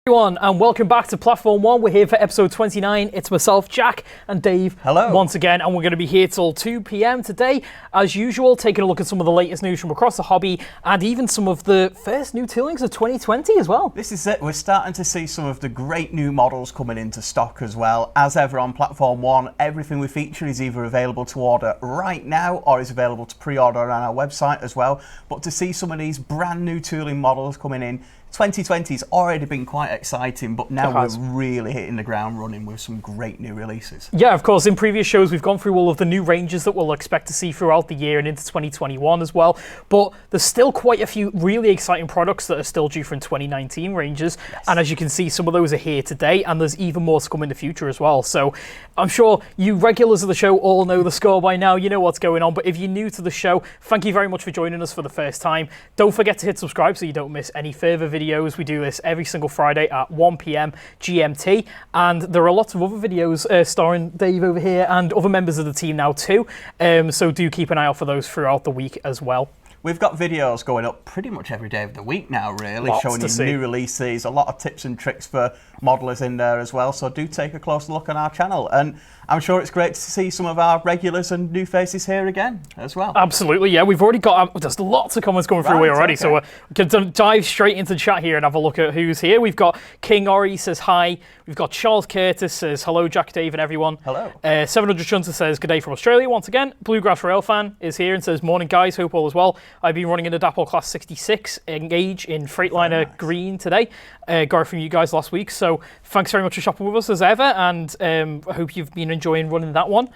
Everyone, and welcome back to Platform 1. We're here for episode 29. It's myself, Jack, and Dave. Hello. Once again, and we're going to be here till 2 p.m. today, as usual, taking a look at some of the latest news from across the hobby, and even some of the first new toolings of 2020 as well. This is it. We're starting to see some of the great new models coming into stock as well. As ever on Platform 1, everything we feature is either available to order right now or is available to pre-order on our website as well. But to see some of these brand new tooling models coming in, 2020 has already been quite exciting, but now we're really hitting the ground running with some great new releases. Yeah, of course, in previous shows we've gone through all of the new ranges that we'll expect to see throughout the year and into 2021 as well, but there's still quite a few really exciting products that are still due from 2019 ranges, and as you can see, some of those are here today, and there's even more to come in the future as well. So I'm sure you regulars of the show all know the score by now, you know what's going on, but if you're new to the show, thank you very much for joining us for the first time. Don't forget to hit subscribe so you don't miss any further videos. We do this every single Friday at 1 p.m. GMT, and there are lots of other videos starring Dave over here and other members of the team now too, so do keep an eye out for those throughout the week as well. We've got videos going up pretty much every day of the week now, really, showing you new releases, a lot of tips and tricks for modelers in there as well, so do take a closer look on our channel. And I'm sure it's great to see some of our regulars and new faces here again as well. Absolutely, yeah. We've already got, there's lots of comments coming through here already, so we can dive straight into the chat here and have a look at who's here. We've got King Ori says hi. We've got Charles Curtis says hello, Jack, Dave, and everyone. Hello. 700 Shunter says good day from Australia once again. Bluegrass Rail Fan is here and says morning guys, hope all is well. I've been running in a Dapple Class 66 Engage in Freightliner Green today. Got it from you guys last week, so thanks very much for shopping with us as ever, and I hope you've been enjoying running that one.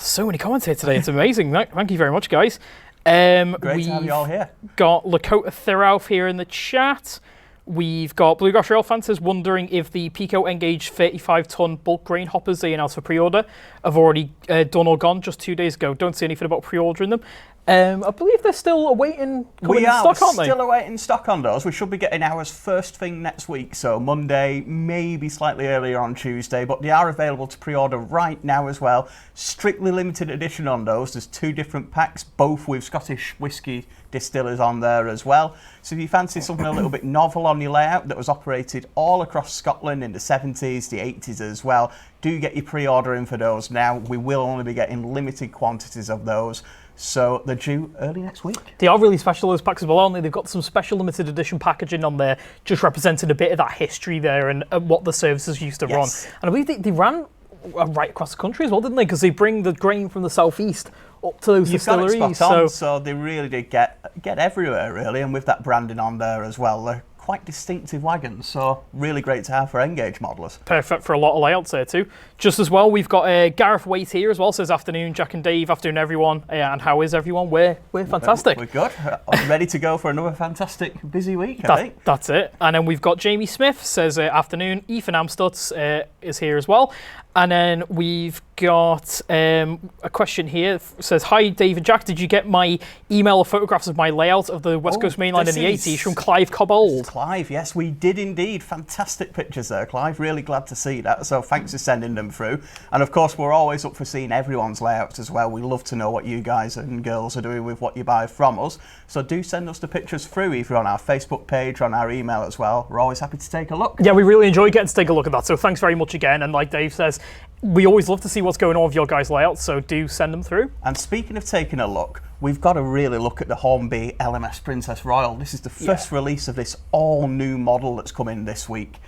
So many comments here today, it's amazing. Thank you very much, guys. Great to have you all here. Got Lakota Therauf here in the chat. We've got Bluegrass Rail Fan says wondering if the Pico Engage 35-ton bulk grain hoppers they announced for pre-order have already done or gone just 2 days ago. Don't see anything about pre-ordering them. I believe they're still awaiting coming in stock, aren't they? Still awaiting stock on those. We should be getting ours first thing next week, so Monday, maybe slightly earlier on Tuesday, but they are available to pre-order right now as well. Strictly limited edition on those. There's 2 different packs, both with Scottish whisky distillers on there as well. So if you fancy something a little bit novel on your layout that was operated all across Scotland in the 70s, the 80s as well, do get your pre-order in for those now. We will only be getting limited quantities of those. So they're due early next week. They are really special, those packs as well, aren't they? They've got some special limited edition packaging on there, just representing a bit of that history there and what the services used to run. And I believe they ran right across the country as well, didn't they? Because they bring the grain from the southeast up to those distilleries. So they really did get everywhere, really, and with that branding on there as well. They're quite distinctive wagons, so really great to have for Engage modelers. Perfect for a lot of layouts there too. Just as well, we've got Gareth Waite here as well, says afternoon Jack and Dave, afternoon everyone, and how is everyone? We're fantastic. We're good. I'm ready to go for another fantastic busy week, I think. That's it. And then we've got Jamie Smith, says afternoon, Ethan Amstutz is here as well. And then we've got a question here. It says, hi, Dave and Jack. Did you get my email of photographs of my layout of the West Coast Main Line in the 80s from Clive Cobbold? Clive, yes, we did indeed. Fantastic pictures there, Clive. Really glad to see that. So thanks for sending them through. And of course, we're always up for seeing everyone's layouts as well. We love to know what you guys and girls are doing with what you buy from us. So do send us the pictures through, either on our Facebook page or on our email as well. We're always happy to take a look. Yeah, we really enjoy getting to take a look at that. So thanks very much again. And like Dave says, we always love to see what's going on with your guys' layouts, so do send them through. And speaking of taking a look, we've got to really look at the Hornby LMS Princess Royal. This is the first release of this all-new model that's coming this week.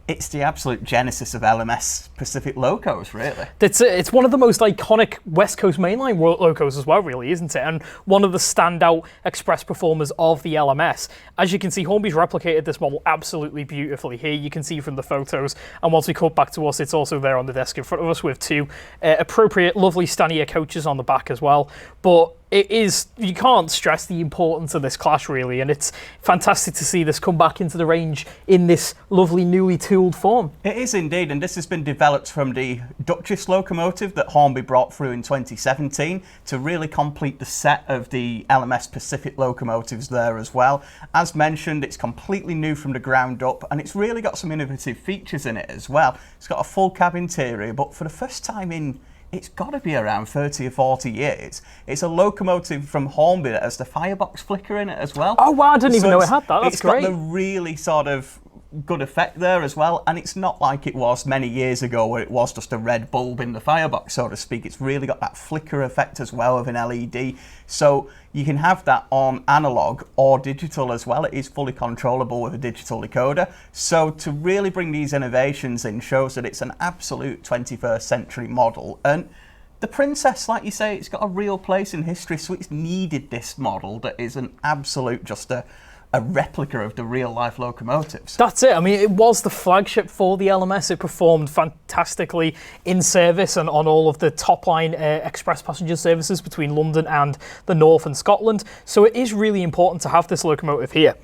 It's the absolute genesis of LMS Pacific locos, really. It's one of the most iconic West Coast mainline locos as well, really, isn't it? And one of the standout express performers of the LMS. As you can see, Hornby's replicated this model absolutely beautifully. Here you can see from the photos, and once we cut back to us, it's also there on the desk in front of us with 2 appropriate, lovely Stanier coaches on the back as well. But you can't stress the importance of this class, really, and it's fantastic to see this come back into the range in this lovely newly tooled form. It is indeed, and this has been developed from the Duchess locomotive that Hornby brought through in 2017 to really complete the set of the LMS Pacific locomotives there as well. As mentioned, it's completely new from the ground up, and it's really got some innovative features in it as well. It's got a full cab interior, but for the first time in it's got to be around 30 or 40 years. It's a locomotive from Hornby that has the firebox flicker in it as well. Oh wow, I didn't even know it had that. That's great. It's got the really sort of good effect there as well, and it's not like it was many years ago where it was just a red bulb in the firebox, so to speak. It's really got that flicker effect as well of an LED, so you can have that on analog or digital as well. It is fully controllable with a digital decoder, so to really bring these innovations in shows that it's an absolute 21st century model. And the Princess, like you say, it's got a real place in history, so it's needed this model that is an absolute, just a replica of the real-life locomotives. That's it. I mean, it was the flagship for the LMS. It performed fantastically in service and on all of the top-line express passenger services between London and the North and Scotland. So it is really important to have this locomotive here.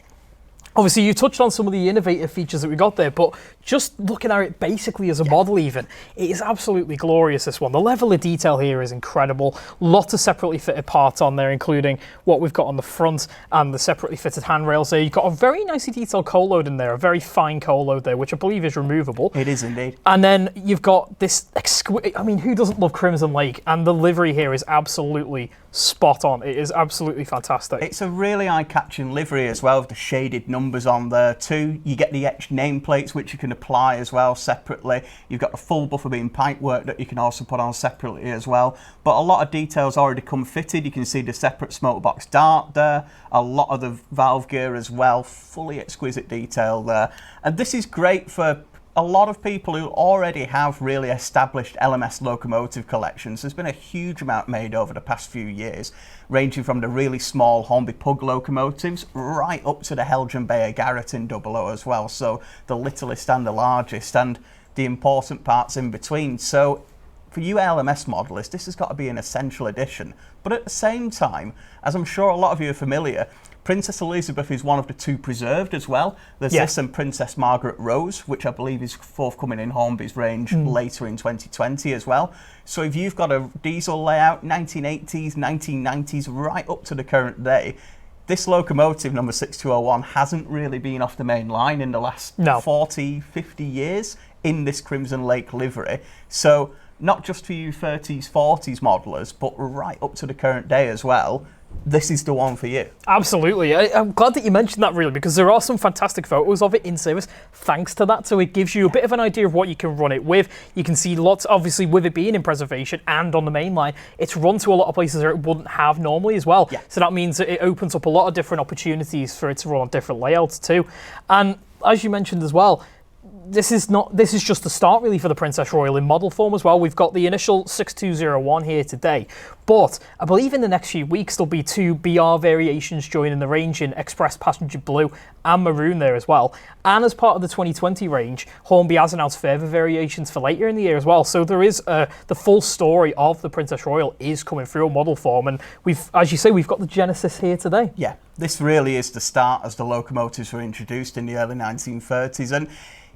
Obviously, you touched on some of the innovative features that we got there, but just looking at it basically as a model even, it is absolutely glorious, this one. The level of detail here is incredible. Lots of separately fitted parts on there, including what we've got on the front and the separately fitted handrails there. You've got a very nicely detailed coal load in there, a very fine coal load there, which I believe is removable. It is indeed. And then you've got this exquisite, I mean, who doesn't love Crimson Lake? And the livery here is absolutely spot on. It is absolutely fantastic. It's a really eye-catching livery as well, with the shaded numbers on there too. You get the etched nameplates, which you can apply as well separately. You've got the full buffer beam pipework that you can also put on separately as well. But a lot of details already come fitted. You can see the separate smoke box dart there, a lot of the valve gear as well, fully exquisite detail there. And this is great for a lot of people who already have really established LMS locomotive collections. There's been a huge amount made over the past few years, ranging from the really small Hornby Pug locomotives right up to the Helgen Bayer Garrett 00 as well, so the littlest and the largest, and the important parts in between. So for you LMS modelists, this has got to be an essential addition. But at the same time, as I'm sure a lot of you are familiar, Princess Elizabeth is one of the two preserved as well. There's this and Princess Margaret Rose, which I believe is forthcoming in Hornby's range later in 2020 as well. So if you've got a diesel layout, 1980s, 1990s, right up to the current day, this locomotive, number 6201, hasn't really been off the main line in the last 40, 50 years in this Crimson Lake livery. So not just for you 30s, 40s modelers, but right up to the current day as well, this is the one for you. Absolutely. I'm glad that you mentioned that, really, because there are some fantastic photos of it in service thanks to that. So it gives you a bit of an idea of what you can run it with. You can see lots, obviously, with it being in preservation and on the main line, it's run to a lot of places where it wouldn't have normally as well. So that means that it opens up a lot of different opportunities for it to run on different layouts too. And as you mentioned as well, this is just the start really for the Princess Royal in model form as well. We've got the initial 6201 here today, but I believe in the next few weeks there'll be two BR variations joining the range in Express Passenger Blue and Maroon there as well. And as part of the 2020 range, Hornby has announced further variations for later in the year as well. So there is the full story of the Princess Royal is coming through in model form, and we've, as you say, we've got the Genesis here today. Yeah, this really is the start as the locomotives were introduced in the early 1930s, and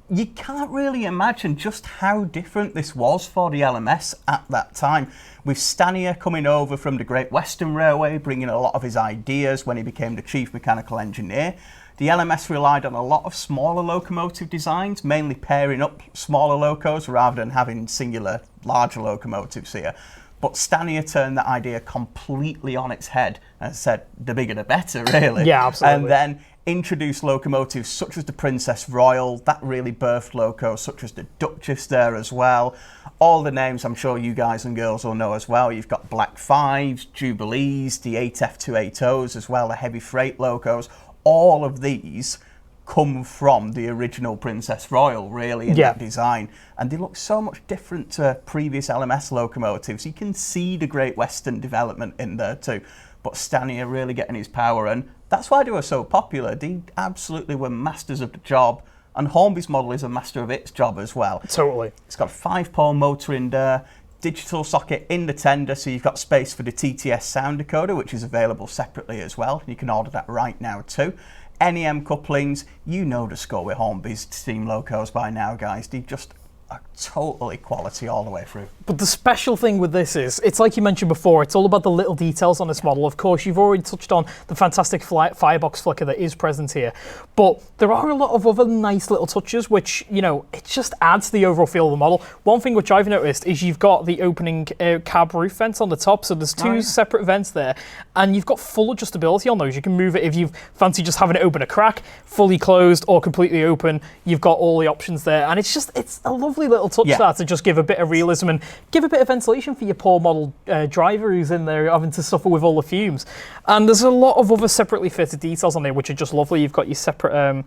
you can't really imagine just how different this was for the LMS at that time. With Stanier coming over from the Great Western Railway, bringing a lot of his ideas when he became the chief mechanical engineer, the LMS relied on a lot of smaller locomotive designs, mainly pairing up smaller locos rather than having singular larger locomotives here. But Stanier turned that idea completely on its head and said, the bigger the better, really. Yeah, absolutely. And then introduced locomotives such as the Princess Royal, that really birthed locos such as the Duchess there as well. All the names I'm sure you guys and girls will know as well. You've got Black Fives, Jubilees, the 8F280s as well, the heavy freight locos. All of these come from the original Princess Royal, really, in that design. And they look so much different to previous LMS locomotives. You can see the Great Western development in there too. But Stanier really getting his power, and that's why they were so popular. They absolutely were masters of the job, and Hornby's model is a master of its job as well. Totally. It's got a 5-pole motor in there, digital socket in the tender, so you've got space for the TTS sound decoder, which is available separately as well. You can order that right now too. NEM couplings, you know the score with Hornby's steam locos by now, guys. They just are totally quality all the way through. But the special thing with this is, it's like you mentioned before, it's all about the little details on this model. Of course, you've already touched on the fantastic firebox flicker that is present here, but there are a lot of other nice little touches which, you know, it just adds to the overall feel of the model. One thing which I've noticed is you've got the opening cab roof vents on the top, so there's two separate vents there, and you've got full adjustability on those. You can move it if you fancy just having it open a crack, fully closed or completely open. You've got all the options there, and it's a lovely little touch there to just give a bit of realism and give a bit of ventilation for your poor model driver who's in there having to suffer with all the fumes. And there's a lot of other separately fitted details on there which are just lovely. You've got your separate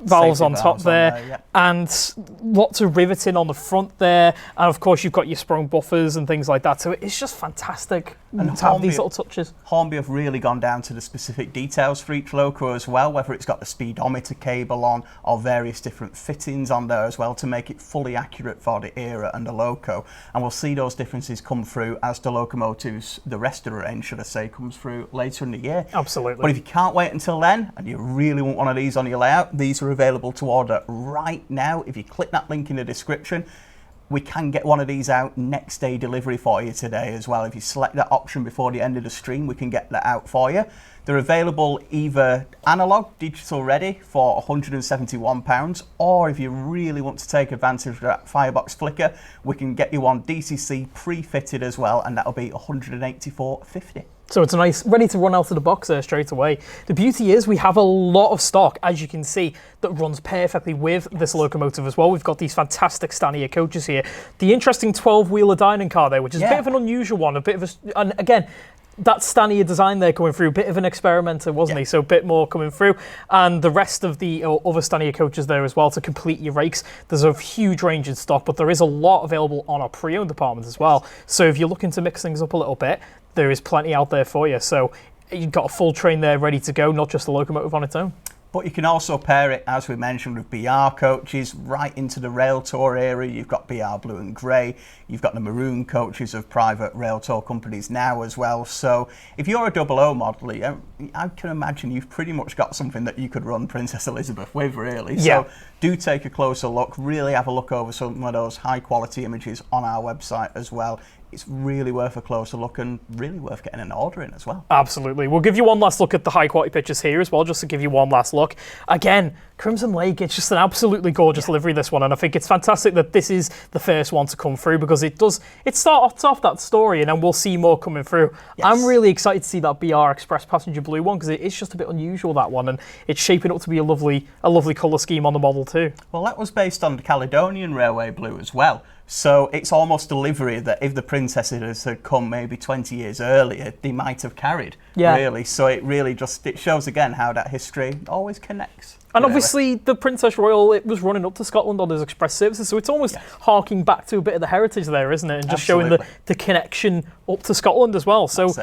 valves on top there, and lots of riveting on the front there, and of course you've got your sprung buffers and things like that, so it's just fantastic to have these little touches. Hornby have really gone down to the specific details for each loco as well, whether it's got the speedometer cable on or various different fittings on there as well to make it fully accurate for the era and the loco, and we'll see those differences come through as the locomotives, the rest of the range should I say, comes through later in the year. Absolutely. But if you can't wait until then and you really want one of these on your layout, these are available to order right now. If you click that link in the description, we can get one of these out next day delivery for you today as well. If you select that option before the end of the stream, we can get that out for you. They're available either analog, digital ready for £171, or if you really want to take advantage of that firebox flicker, we can get you one DCC pre-fitted as well, and that'll be £184.50. So it's a nice, ready to run out of the box there straight away. The beauty is we have a lot of stock, as you can see, that runs perfectly with this locomotive as well. We've got these fantastic Stanier coaches here. The interesting 12-wheeler dining car there, which is a bit of an unusual one, a bit of a, and again, that Stanier design there coming through, a bit of an experimenter, wasn't he? So a bit more coming through. And the rest of the other Stanier coaches there as well to complete your rakes. There's a huge range in stock, but there is a lot available on our pre-owned department as well. So if you're looking to mix things up a little bit, there is plenty out there for you. So you've got a full train there ready to go, not just the locomotive on its own. But you can also pair it, as we mentioned, with BR coaches right into the rail tour area. You've got BR Blue and Grey. You've got the maroon coaches of private rail tour companies now as well. So if you're a 00 modeler, I can imagine you've pretty much got something that you could run Princess Elizabeth with, really. Yeah. So do take a closer look. Really have a look over some of those high quality images on our website as well. It's really worth a closer look and really worth getting an order in as well. Absolutely. We'll give you one last look at the high quality pictures here as well, just to give you one last look. Again, Crimson Lake, it's just an absolutely gorgeous livery, this one, and I think it's fantastic that this is the first one to come through, because it starts off that story and then we'll see more coming through. Yes. I'm really excited to see that BR Express Passenger Blue one, because it's just a bit unusual, that one, and it's shaping up to be a lovely colour scheme on the model too. Well, that was based on the Caledonian Railway Blue as well. So it's almost a livery that if the princesses had come maybe 20 years earlier, they might have carried, really. So it really it shows again how that history always connects. And obviously the Princess Royal, it was running up to Scotland on those express services, so it's almost harking back to a bit of the heritage there, isn't it? And just showing the connection up to Scotland as well. So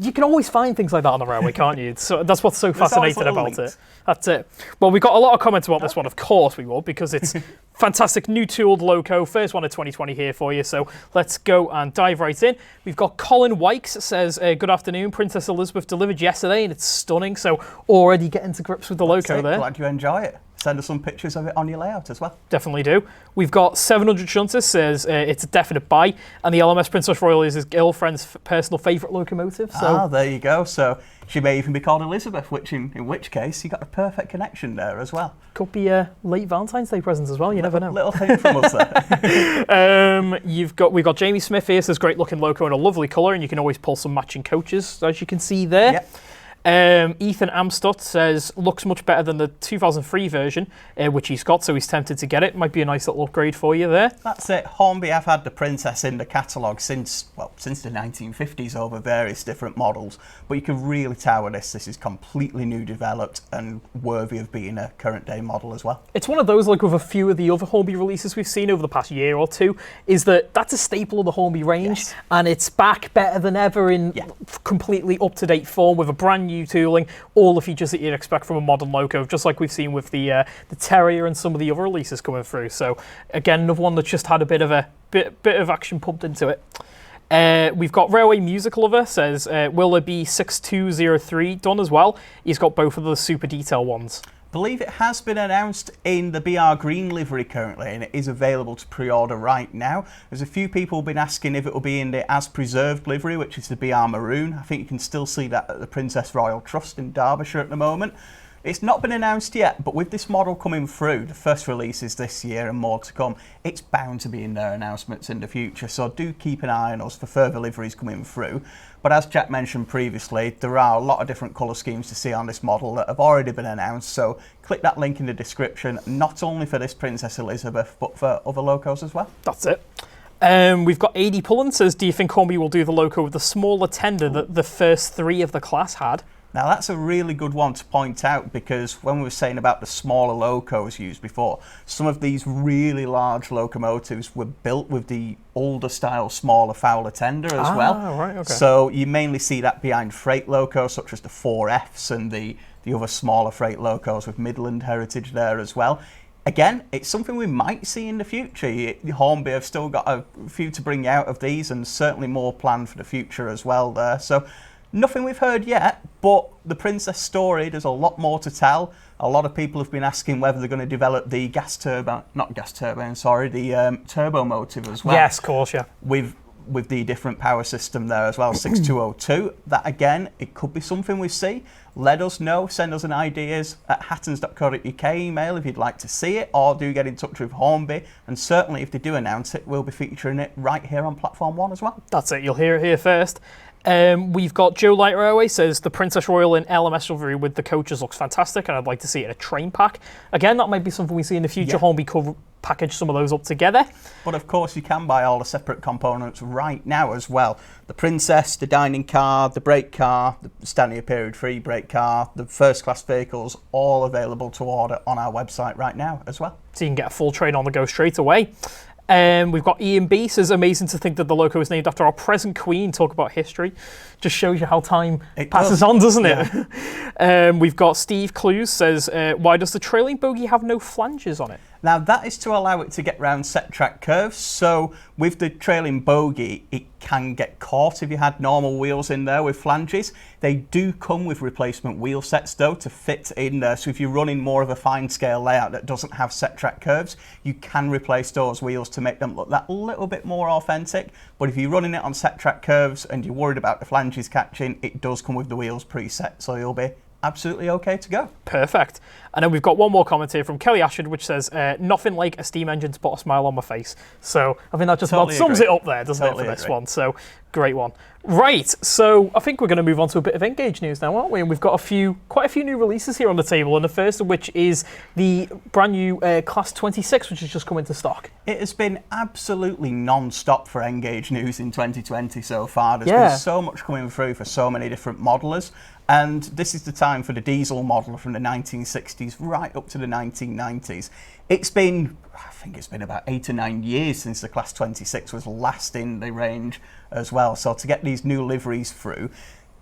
you can always find things like that on the railway, can't you? So that's what's so fascinating about it. That's it. Well, we've got a lot of comments about this one, of course we will, because it's fantastic new tooled loco, first one of 2020 here for you. So let's go and dive right in. We've got Colin Wykes says, good afternoon, Princess Elizabeth delivered yesterday and it's stunning. So already getting to grips with the loco there. Glad you enjoy it. Send us some pictures of it on your layout as well. Definitely do. We've got 700 Shunter says it's a definite buy, and the LMS Princess Royal is his girlfriend's personal favourite locomotive. So there you go. So she may even be called Elizabeth, in which case you got a perfect connection there as well. Could be a late Valentine's Day present as well. You never know. Little hint from us there. We've got Jamie Smith here. Says great looking loco in a lovely colour, and you can always pull some matching coaches, as you can see there. Yep. Ethan Amstott says looks much better than the 2003 version, which he's got, so he's tempted to get it. Might be a nice little upgrade for you there. That's it. Hornby have had the Princess in the catalogue since the 1950s over various different models, but you can really tell with this is completely new developed and worthy of being a current day model as well. It's one of those, like with a few of the other Hornby releases we've seen over the past year or two, is that's a staple of the Hornby range, and it's back better than ever in completely up-to-date form with a brand new tooling, all the features that you'd expect from a modern loco, just like we've seen with the Terrier and some of the other releases coming through. So again, another one that's just had a bit of action pumped into it. We've got Railway Music Lover says, will there be 6203 done as well? He's got both of the super detail ones. believe it has been announced in the BR Green livery currently, and it is available to pre-order right now. There's a few people been asking if it will be in the As Preserved livery, which is the BR Maroon. I think you can still see that at the Princess Royal Trust in Derbyshire at the moment. It's not been announced yet, but with this model coming through, the first release is this year and more to come, it's bound to be in their announcements in the future, so do keep an eye on us for further liveries coming through. But as Jack mentioned previously, there are a lot of different colour schemes to see on this model that have already been announced, so click that link in the description, not only for this Princess Elizabeth, but for other locos as well. That's it. We've got AD Pullen says, do you think Hornby will do the loco with the smaller tender that the first 3 of the class had? Now that's a really good one to point out, because when we were saying about the smaller locos used before, some of these really large locomotives were built with the older style smaller Fowler tender as well. Right, okay. So you mainly see that behind freight locos such as the 4Fs and the other smaller freight locos with Midland heritage there as well. Again, it's something we might see in the future. Hornby have still got a few to bring out of these, and certainly more planned for the future as well there. So nothing we've heard yet, but the Princess story, there's a lot more to tell. A lot of people have been asking whether they're going to develop the the turbo motive as well. Yes, of course, yeah. With the different power system there as well, 6202. That again, it could be something we see. Let us know, send us an ideas at hattons.co.uk email if you'd like to see it, or do get in touch with Hornby, and certainly if they do announce it, we'll be featuring it right here on Platform 1 as well. That's it, you'll hear it here first. We've got Joe Light Railway says the Princess Royal in LMS livery with the coaches looks fantastic, and I'd like to see it in a train pack. Again, that might be something we see in the future. Yeah. Hornby could package some of those up together. But of course, you can buy all the separate components right now as well. The Princess, the dining car, the brake car, the standing period free brake car, the first class vehicles, all available to order on our website right now as well. So you can get a full train on the go straight away. We've got Ian B says, amazing to think that the loco is named after our present queen. Talk about history. Just shows you how time passes on, doesn't it? Yeah. We've got Steve Clues says, why does the trailing bogie have no flanges on it? Now that is to allow it to get round set track curves. So with the trailing bogie, it can get caught if you had normal wheels in there with flanges. They do come with replacement wheel sets though to fit in there. So if you're running more of a fine scale layout that doesn't have set track curves, you can replace those wheels to make them look that little bit more authentic. But if you're running it on set track curves and you're worried about the flanges catching, it does come with the wheels preset. So you'll be absolutely okay to go. Perfect. And then we've got one more comment here from Kelly Ashford, which says, nothing like a steam engine to put a smile on my face. So I think that just about sums it up there, doesn't it, for this one? So great one. Right, so I think we're going to move on to a bit of Engage news now, aren't we? And we've got quite a few new releases here on the table, and the first of which is the brand new Class 26, which has just come into stock. It has been absolutely non-stop for Engage news in 2020 so far. There's been so much coming through for so many different modelers, and this is the time for the diesel modeler from the 1960s right up to the 1990s. It's been, I think it's been about 8 or 9 years since the Class 26 was last in the range as well. So to get these new liveries through,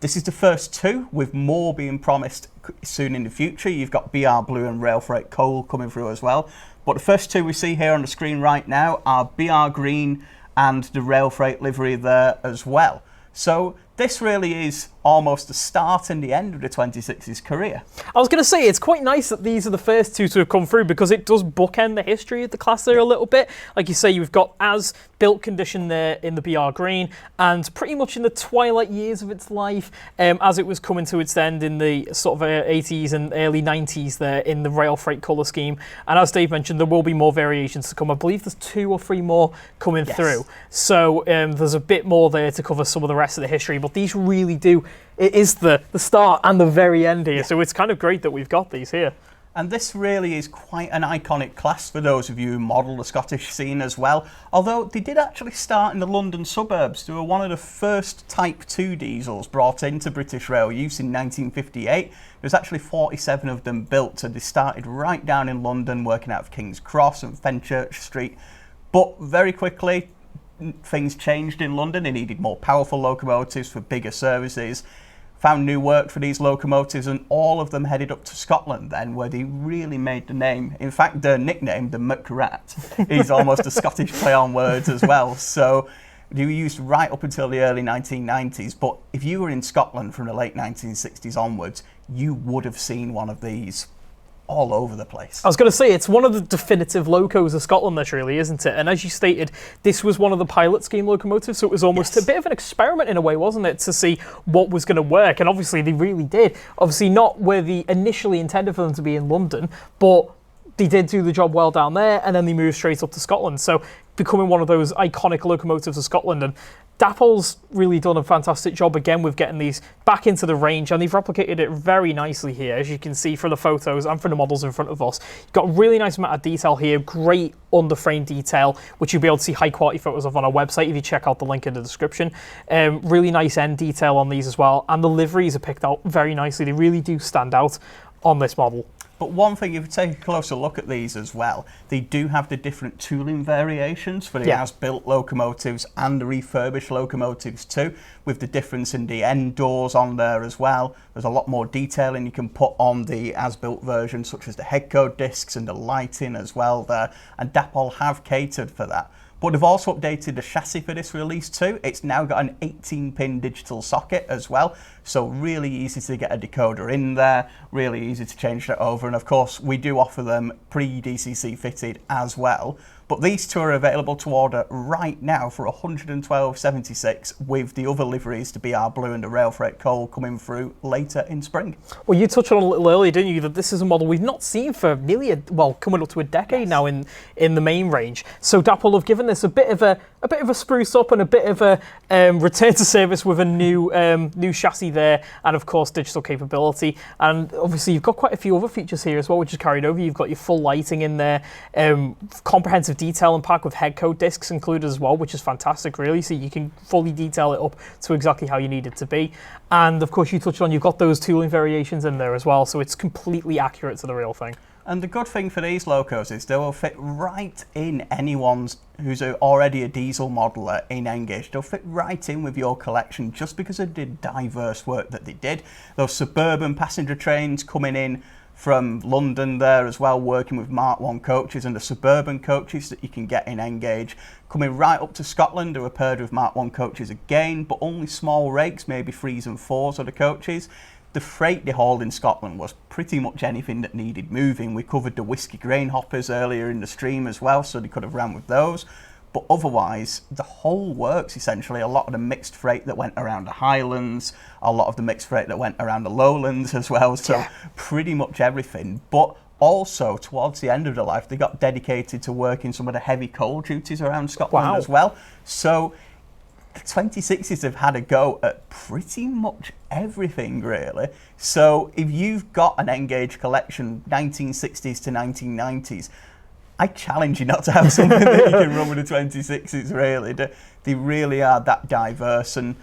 this is the first 2, with more being promised soon in the future. You've got BR Blue and Rail Freight Coal coming through as well. But the first 2 we see here on the screen right now are BR Green and the Rail Freight livery there as well. So this really is almost the start and the end of the 26's career. I was going to say, it's quite nice that these are the first 2 to have come through, because it does bookend the history of the class there a little bit. Like you say, you've got as built condition there in the BR Green, and pretty much in the twilight years of its life, as it was coming to its end in the sort of 80s and early 90s there in the Rail Freight colour scheme. And as Dave mentioned, there will be more variations to come. I believe there's 2 or 3 more coming through. So there's a bit more there to cover some of the rest of the history, but these really do. It is the start and the very end here, so it's kind of great that we've got these here. And this really is quite an iconic class for those of you who model the Scottish scene as well. Although they did actually start in the London suburbs. They were one of the first Type 2 diesels brought into British Rail use in 1958. There's actually 47 of them built, and they started right down in London, working out of King's Cross and Fenchurch Street. But very quickly, things changed in London. They needed more powerful locomotives for bigger services. Found new work for these locomotives, and all of them headed up to Scotland then, where they really made the name. In fact, their nickname, the McRat, is almost a Scottish play on words as well. So they were used right up until the early 1990s. But if you were in Scotland from the late 1960s onwards, you would have seen one of these all over the place. I was going to say, it's one of the definitive locos of Scotland, this really, isn't it? And as you stated, this was one of the pilot scheme locomotives, so it was almost a bit of an experiment in a way, wasn't it, to see what was going to work. And obviously they really did. Obviously not where they initially intended for them to be in London, but they did do the job well down there, and then they moved straight up to Scotland. So becoming one of those iconic locomotives of Scotland. And Dapol's really done a fantastic job again with getting these back into the range, and they've replicated it very nicely here, as you can see from the photos and from the models in front of us. You've got a really nice amount of detail here, great underframe detail, which you'll be able to see high quality photos of on our website if you check out the link in the description. Really nice end detail on these as well, and the liveries are picked out very nicely. They really do stand out on this model. But one thing, if you take a closer look at these as well, they do have the different tooling variations for the as-built locomotives and the refurbished locomotives too, with the difference in the end doors on there as well. There's a lot more detailing you can put on the as-built version, such as the headcode discs and the lighting as well there, and Dapol have catered for that. But they've also updated the chassis for this release too. It's now got an 18-pin digital socket as well, so really easy to get a decoder in there, really easy to change that over, and of course we do offer them pre-DCC fitted as well. But these two are available to order right now for $112.76, with the other liveries, the BR Blue and the Rail Freight Coal, coming through later in spring. Well, you touched on a little earlier, didn't you, that this is a model we've not seen for nearly, coming up to a decade now in the main range. So Dapol have given this a bit of a spruce up and a bit of a return to service with a new chassis there, and of course digital capability. And obviously you've got quite a few other features here as well, which is carried over. You've got your full lighting in there, comprehensive detail and pack with headcode discs included as well, which is fantastic really, so you can fully detail it up to exactly how you need it to be. And of course you touched on, you've got those tooling variations in there as well, so it's completely accurate to the real thing. And the good thing for these locos is they will fit right in anyone's who's already a diesel modeler in Engage. They'll fit right in with your collection just because of the diverse work that they did. Those suburban passenger trains coming in from London there as well, working with Mark 1 coaches, and the suburban coaches that you can get in Engage coming right up to Scotland, who are paired with Mark 1 coaches again, but only small rakes, maybe 3s and 4s of the coaches. The freight they hauled in Scotland was pretty much anything that needed moving. We covered the whiskey grain hoppers earlier in the stream as well, so they could have ran with those. But otherwise, the whole works essentially. A lot of the mixed freight that went around the Highlands, a lot of the mixed freight that went around the Lowlands as well, so pretty much everything. But also, towards the end of their life, they got dedicated to working some of the heavy coal duties around Scotland as well. So the 26s have had a go at pretty much everything, really. So if you've got an Engage collection, 1960s to 1990s, I challenge you not to have something that you can run with the 26s, really. They really are that diverse. And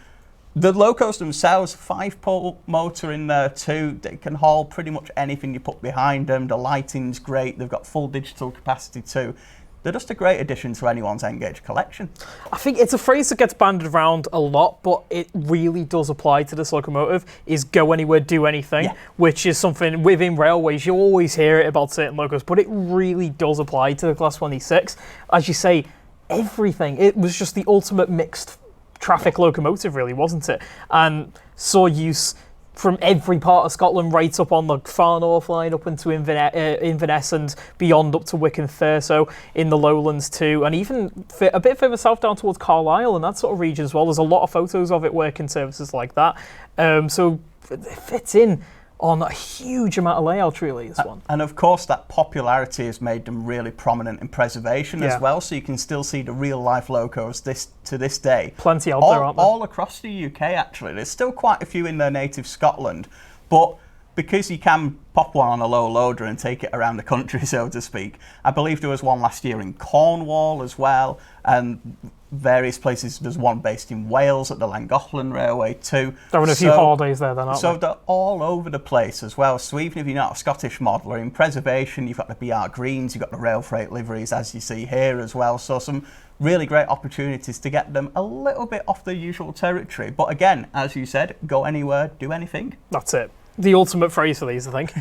the locos themselves, 5-pole motor in there too. They can haul pretty much anything you put behind them. The lighting's great. They've got full digital capacity too. They're just a great addition to anyone's Engage collection. I think it's a phrase that gets banded around a lot, but it really does apply to this locomotive, is go anywhere, do anything, which is something within railways, you always hear it about certain locos, but it really does apply to the Class 26. As you say, everything. It was just the ultimate mixed traffic locomotive, really, wasn't it? And saw use from every part of Scotland, right up on the far north line, up into Inverness and beyond up to Wick and Thurso, in the Lowlands too, and even a bit further south down towards Carlisle and that sort of region as well. There's a lot of photos of it working services like that. So it fits in on a huge amount of layout, really, this one. And of course, that popularity has made them really prominent in preservation as well, so you can still see the real-life locos to this day. Plenty out there, aren't there? All across the UK, actually. There's still quite a few in their native Scotland, but because you can pop one on a low loader and take it around the country, so to speak, I believe there was one last year in Cornwall as well, and various places. There's one based in Wales at the Llangollen Railway too. There were a few holidays there then, aren't there? So they're all over the place as well. So even if you're not a Scottish modeller, in preservation, you've got the BR Greens, you've got the rail freight liveries, as you see here as well. So some really great opportunities to get them a little bit off the usual territory. But again, as you said, go anywhere, do anything. That's it. The ultimate phrase for these, I think.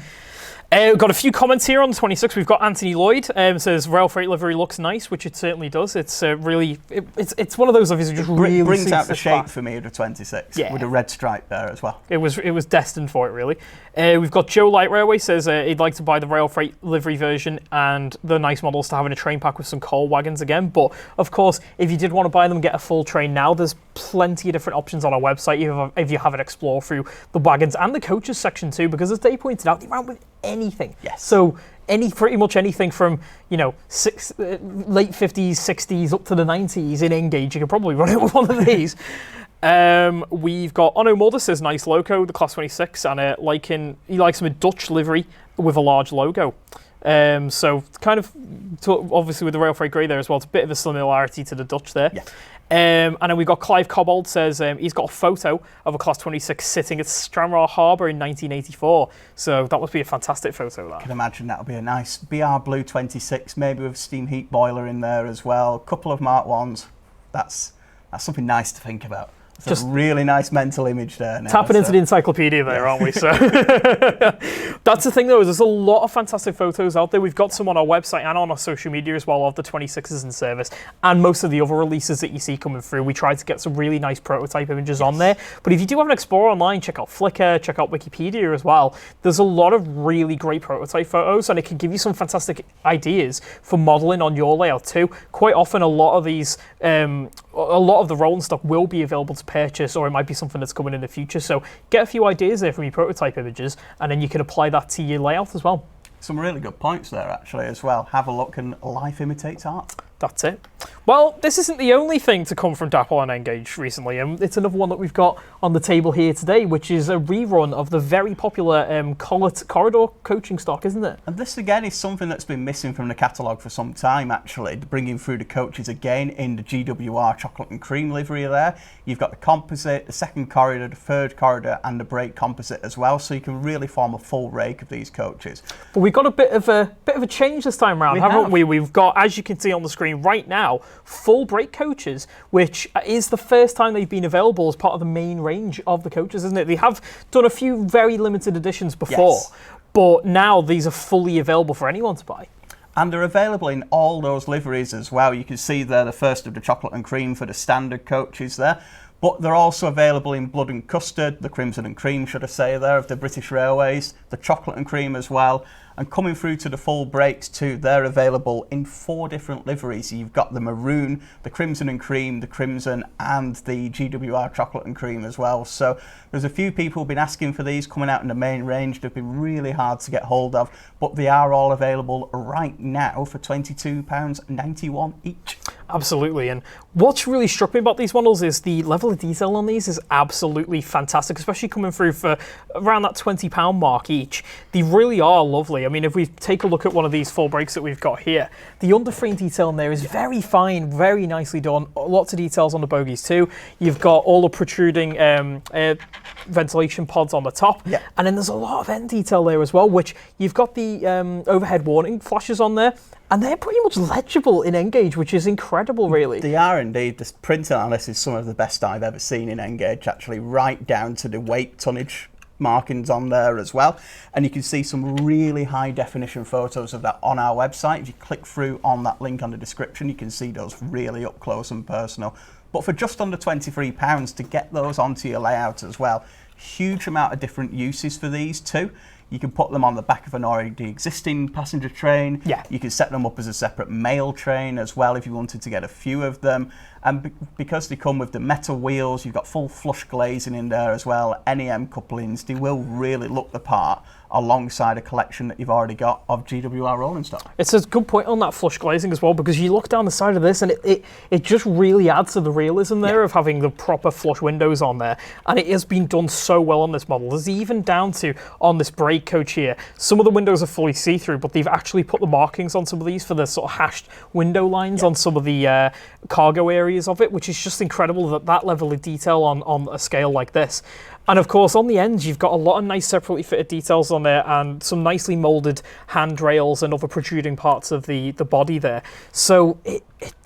We've got a few comments here on the 26th. We've got Anthony Lloyd says Rail Freight livery looks nice, which it certainly does. It's really, it's one of those obviously just really brings out the shape class for me of the 26 Yeah. with a red stripe there as well. It was destined for it, really. We've got Joe Light Railway says he'd like to buy the Rail Freight livery version and the nice models to have in a train pack with some coal wagons again. But of course, if you did want to buy them and get a full train now, there's plenty of different options on our website if you have it explore through the wagons and the coaches section too, because as Dave pointed out, they ran with anything. Yes. So pretty much anything from late 50s, 60s up to the 90s in Engage, you could probably run it with one of these. We've got Onno Mulder says nice logo, the Class 26, and he likes them in Dutch livery with a large logo. So kind of obviously with the Rail Freight grey there as well, it's a bit of a similarity to the Dutch there. Yeah. And then we've got Clive Cobbold says he's got a photo of a Class 26 sitting at Stranraer Harbour in 1984. So that must be a fantastic photo. That. I can imagine that'll be a nice BR Blue 26, maybe with a steam heat boiler in there as well. A couple of Mark 1s. That's something nice to think about. It's just a really nice mental image there. Now, tapping into the encyclopedia there, aren't we? So that's the thing, though, is there's a lot of fantastic photos out there. We've got some on our website and on our social media as well of the 26s in service and most of the other releases that you see coming through. We tried to get some really nice prototype images on there. But if you do have an Explorer online, check out Flickr, check out Wikipedia as well. There's a lot of really great prototype photos, and it can give you some fantastic ideas for modelling on your layout too. Quite often, a lot of these, a lot of the rolling stock will be available to purchase, or it might be something that's coming in the future. So get a few ideas there from your prototype images, and then you can apply that to your layout as well. Some really good points there actually as well. Have a look, and life imitates art. That's it. Well, this isn't the only thing to come from Dapple and Engage recently. It's another one that we've got on the table here today, which is a rerun of the very popular corridor coaching stock, isn't it? And this again is something that's been missing from the catalogue for some time actually, bringing through the coaches again in the GWR chocolate and cream livery there. You've got the composite, the second corridor, the third corridor, and the brake composite as well, so you can really form a full rake of these coaches. But we've got a bit of a change this time around, haven't we? We've got, as you can see on the screen right now, full brake coaches, which is the first time they've been available as part of the main range of the coaches, isn't it? They have done a few very limited editions before, yes, but now these are fully available for anyone to buy. And they're available in all those liveries as well. You can see there the first of the chocolate and cream for the standard coaches there. But they're also available in blood and custard, the crimson and cream, should I say, there, of the British Railways, the chocolate and cream as well. And coming through to the full brakes too, they're available in 4 different liveries. You've got the maroon, the crimson and cream, the crimson, and the GWR chocolate and cream as well. So there's a few people who've been asking for these coming out in the main range. They've been really hard to get hold of, but they are all available right now for £22.91 each. Absolutely, and what's really struck me about these models is the level of detail on these is absolutely fantastic, especially coming through for around that £20 mark each. They really are lovely. I mean, if we take a look at one of these full brakes that we've got here, the underframe detail in there is very fine, very nicely done. Lots of details on the bogies too. You've got all the protruding ventilation pods on the top, and then there's a lot of end detail there as well, which you've got the overhead warning flashes on there. And they're pretty much legible in Engage, which is incredible, really. They are indeed. The printing on this is some of the best I've ever seen in Engage, actually, right down to the weight tonnage markings on there as well. And you can see some really high definition photos of that on our website. If you click through on that link on the description, you can see those really up close and personal. But for just under £23 to get those onto your layout as well, huge amount of different uses for these too. You can put them on the back of an already existing passenger train. Yeah. You can set them up as a separate mail train as well if you wanted to get a few of them. And because they come with the metal wheels, you've got full flush glazing in there as well, NEM couplings, they will really look the part alongside a collection that you've already got of GWR rolling stock. It's a good point on that flush glazing as well, because you look down the side of this and it just really adds to the realism there of having the proper flush windows on there. And it has been done so well on this model. There's even down to, on this brake coach here, some of the windows are fully see-through, but they've actually put the markings on some of these for the sort of hashed window lines on some of the cargo areas of it, which is just incredible that level of detail on a scale like this. And of course, on the ends, you've got a lot of nice separately fitted details on there and some nicely molded handrails and other protruding parts of the body there. So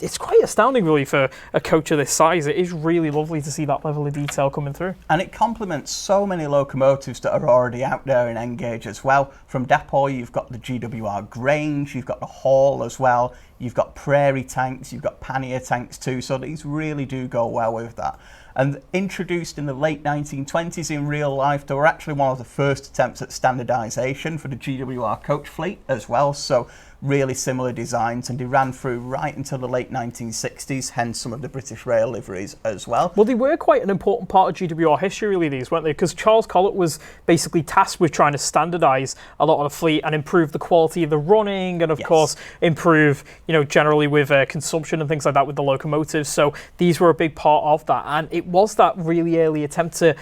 it's quite astounding, really, for a coach of this size. It is really lovely to see that level of detail coming through. And it complements so many locomotives that are already out there in N-Gauge as well. From Dapol, you've got the GWR Grange, you've got the Hall as well, you've got Prairie tanks, you've got Pannier tanks too, so these really do go well with that. And introduced in the late 1920s in real life, they were actually one of the first attempts at standardisation for the GWR coach fleet as well, so really similar designs, and they ran through right until the late 1960s, hence some of the British Rail liveries as well. Well, they were quite an important part of GWR history, really, these, weren't they? Because Charles Collett was basically tasked with trying to standardise a lot of the fleet and improve the quality of the running, and of course improve, generally with consumption and things like that with the locomotives. So these were a big part of that, and it was that really early attempt to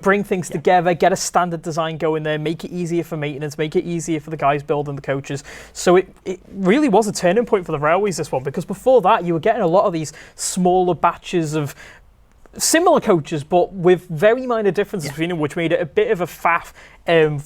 bring things together, get a standard design going there, make it easier for maintenance, make it easier for the guys building the coaches. So it really was a turning point for the railways, this one, because before that you were getting a lot of these smaller batches of similar coaches, but with very minor differences between them, which made it a bit of a faff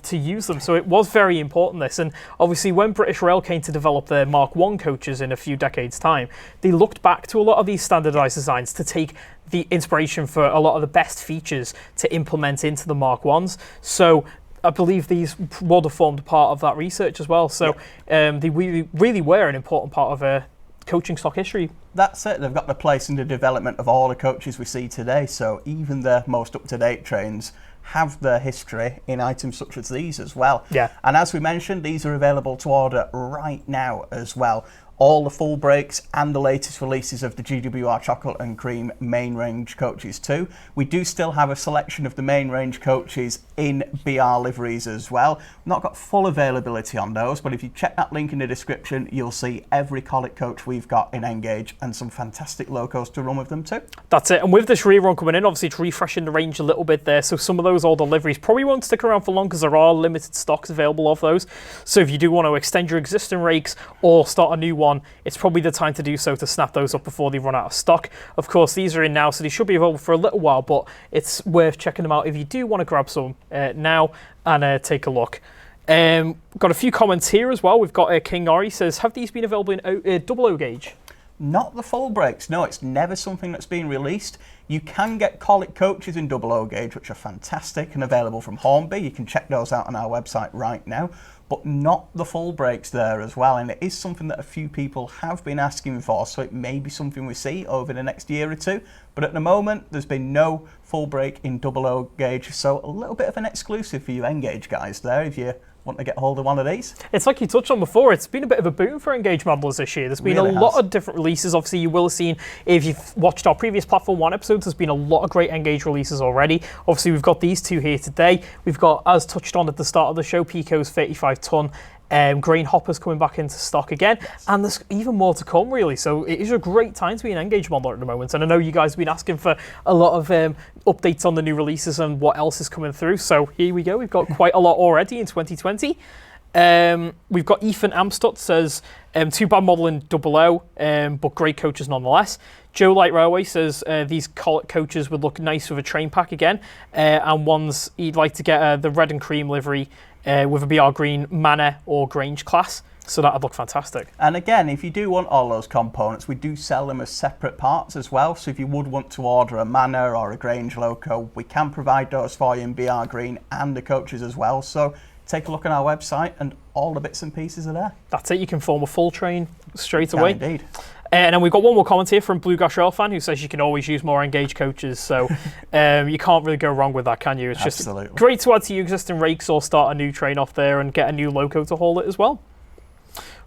to use them. So it was very important, this. And obviously when British Rail came to develop their Mark I coaches in a few decades' time, they looked back to a lot of these standardised designs to take the inspiration for a lot of the best features to implement into the Mark Is. So I believe these would have formed part of that research as well. So they really were an important part of coaching stock history. That's it. They've got the place in the development of all the coaches we see today. So even the most up-to-date trains have their history in items such as these as well. Yeah. And as we mentioned, these are available to order right now as well. All the full breaks and the latest releases of the GWR Chocolate and Cream main range coaches too. We do still have a selection of the main range coaches in BR liveries as well. Not got full availability on those, but if you check that link in the description, you'll see every Collett coach we've got in N-Gauge and some fantastic locos to run with them too. That's it. And with this rerun coming in, obviously it's refreshing the range a little bit there. So some of those older liveries probably won't stick around for long because there are limited stocks available of those. So if you do want to extend your existing rakes or start a new one, it's probably the time to do so, to snap those up before they run out of stock. Of course, these are in now, so they should be available for a little while, but it's worth checking them out if you do want to grab some now and take a look. Got a few comments here as well. We've got King Ori says, have these been available in double O gauge? Not the full breaks, no, it's never something that's been released. You can get Collett coaches in double O gauge, which are fantastic and available from Hornby. You can check those out on our website right now, but not the full breaks there as well. And it is something that a few people have been asking for, so it may be something we see over the next year or two. But at the moment, there's been no full break in double O gauge, so a little bit of an exclusive for you N-Gauge guys there if you want to get hold of one of these. It's like you touched on before, it's been a bit of a boom for N-Gauge modelers this year. There's been really a lot of different releases. Obviously, you will have seen, if you've watched our previous Platform 1 episodes, there's been a lot of great N-Gauge releases already. Obviously, we've got these two here today. We've got, as touched on at the start of the show, Pico's 35-ton grain hoppers coming back into stock again, and there's even more to come, really. So it is a great time to be an N-Gauge modeler at the moment, and I know you guys have been asking for a lot of updates on the new releases and what else is coming through. So here we go. We've got quite a lot already in 2020. We've got Ethan Amstott says, too bad modelling double O, but great coaches nonetheless. Joe Light Railway says these Collett coaches would look nice with a train pack again, and ones he'd like to get the red and cream livery with a BR Green Manor or Grange class. So that'd look fantastic. And again, if you do want all those components, we do sell them as separate parts as well. So if you would want to order a Manor or a Grange loco, we can provide those for you in BR Green and the coaches as well. So take a look on our website and all the bits and pieces are there. That's it. You can form a full train straight away. Indeed. And then we've got one more comment here from Blue Gosh Rail fan who says you can always use more N-Gauge coaches. So you can't really go wrong with that, can you? It's Absolutely. Just great to add to your existing rakes or start a new train off there and get a new loco to haul it as well.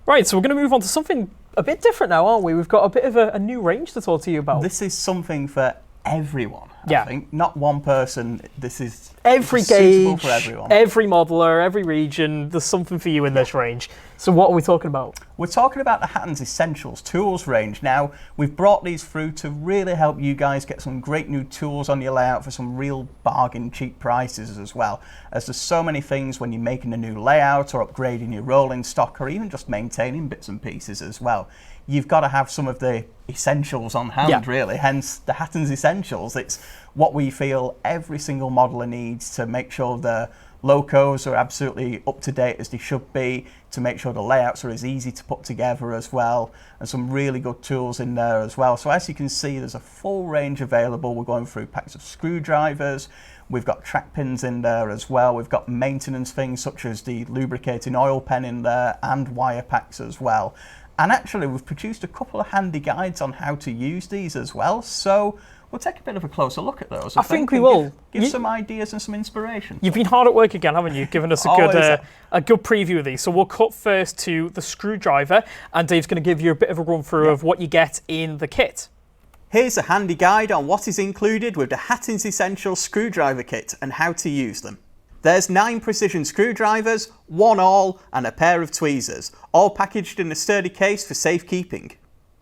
Right, so we're going to move on to something a bit different now, aren't we? We've got a bit of a new range to talk to you about. This is something for everyone, I think. Not one person. This is every suitable gauge, for everyone. every modeler, every region. There's something for you in this range. So what are we talking about? We're talking about the Hattons Essentials Tools range. Now, we've brought these through to really help you guys get some great new tools on your layout for some real bargain cheap prices as well. As there's so many things when you're making a new layout or upgrading your rolling stock or even just maintaining bits and pieces as well. You've got to have some of the essentials on hand, really, hence the Hattons Essentials. It's what we feel every single modeler needs to make sure the locos are absolutely up to date as they should be, to make sure the layouts are as easy to put together as well, and some really good tools in there as well. So as you can see, there's a full range available. We're going through packs of screwdrivers, we've got track pins in there as well, we've got maintenance things such as the lubricating oil pen in there, and wire packs as well. And actually we've produced a couple of handy guides on how to use these as well, so we'll take a bit of a closer look at those. I think we will. Give some ideas and some inspiration. You've been hard at work again, haven't you? Giving us a good preview of these. So we'll cut first to the screwdriver, and Dave's going to give you a bit of a run through of what you get in the kit. Here's a handy guide on what is included with the Hattons Essential Screwdriver Kit and how to use them. There's 9 precision screwdrivers, 1 awl and a pair of tweezers, all packaged in a sturdy case for safekeeping.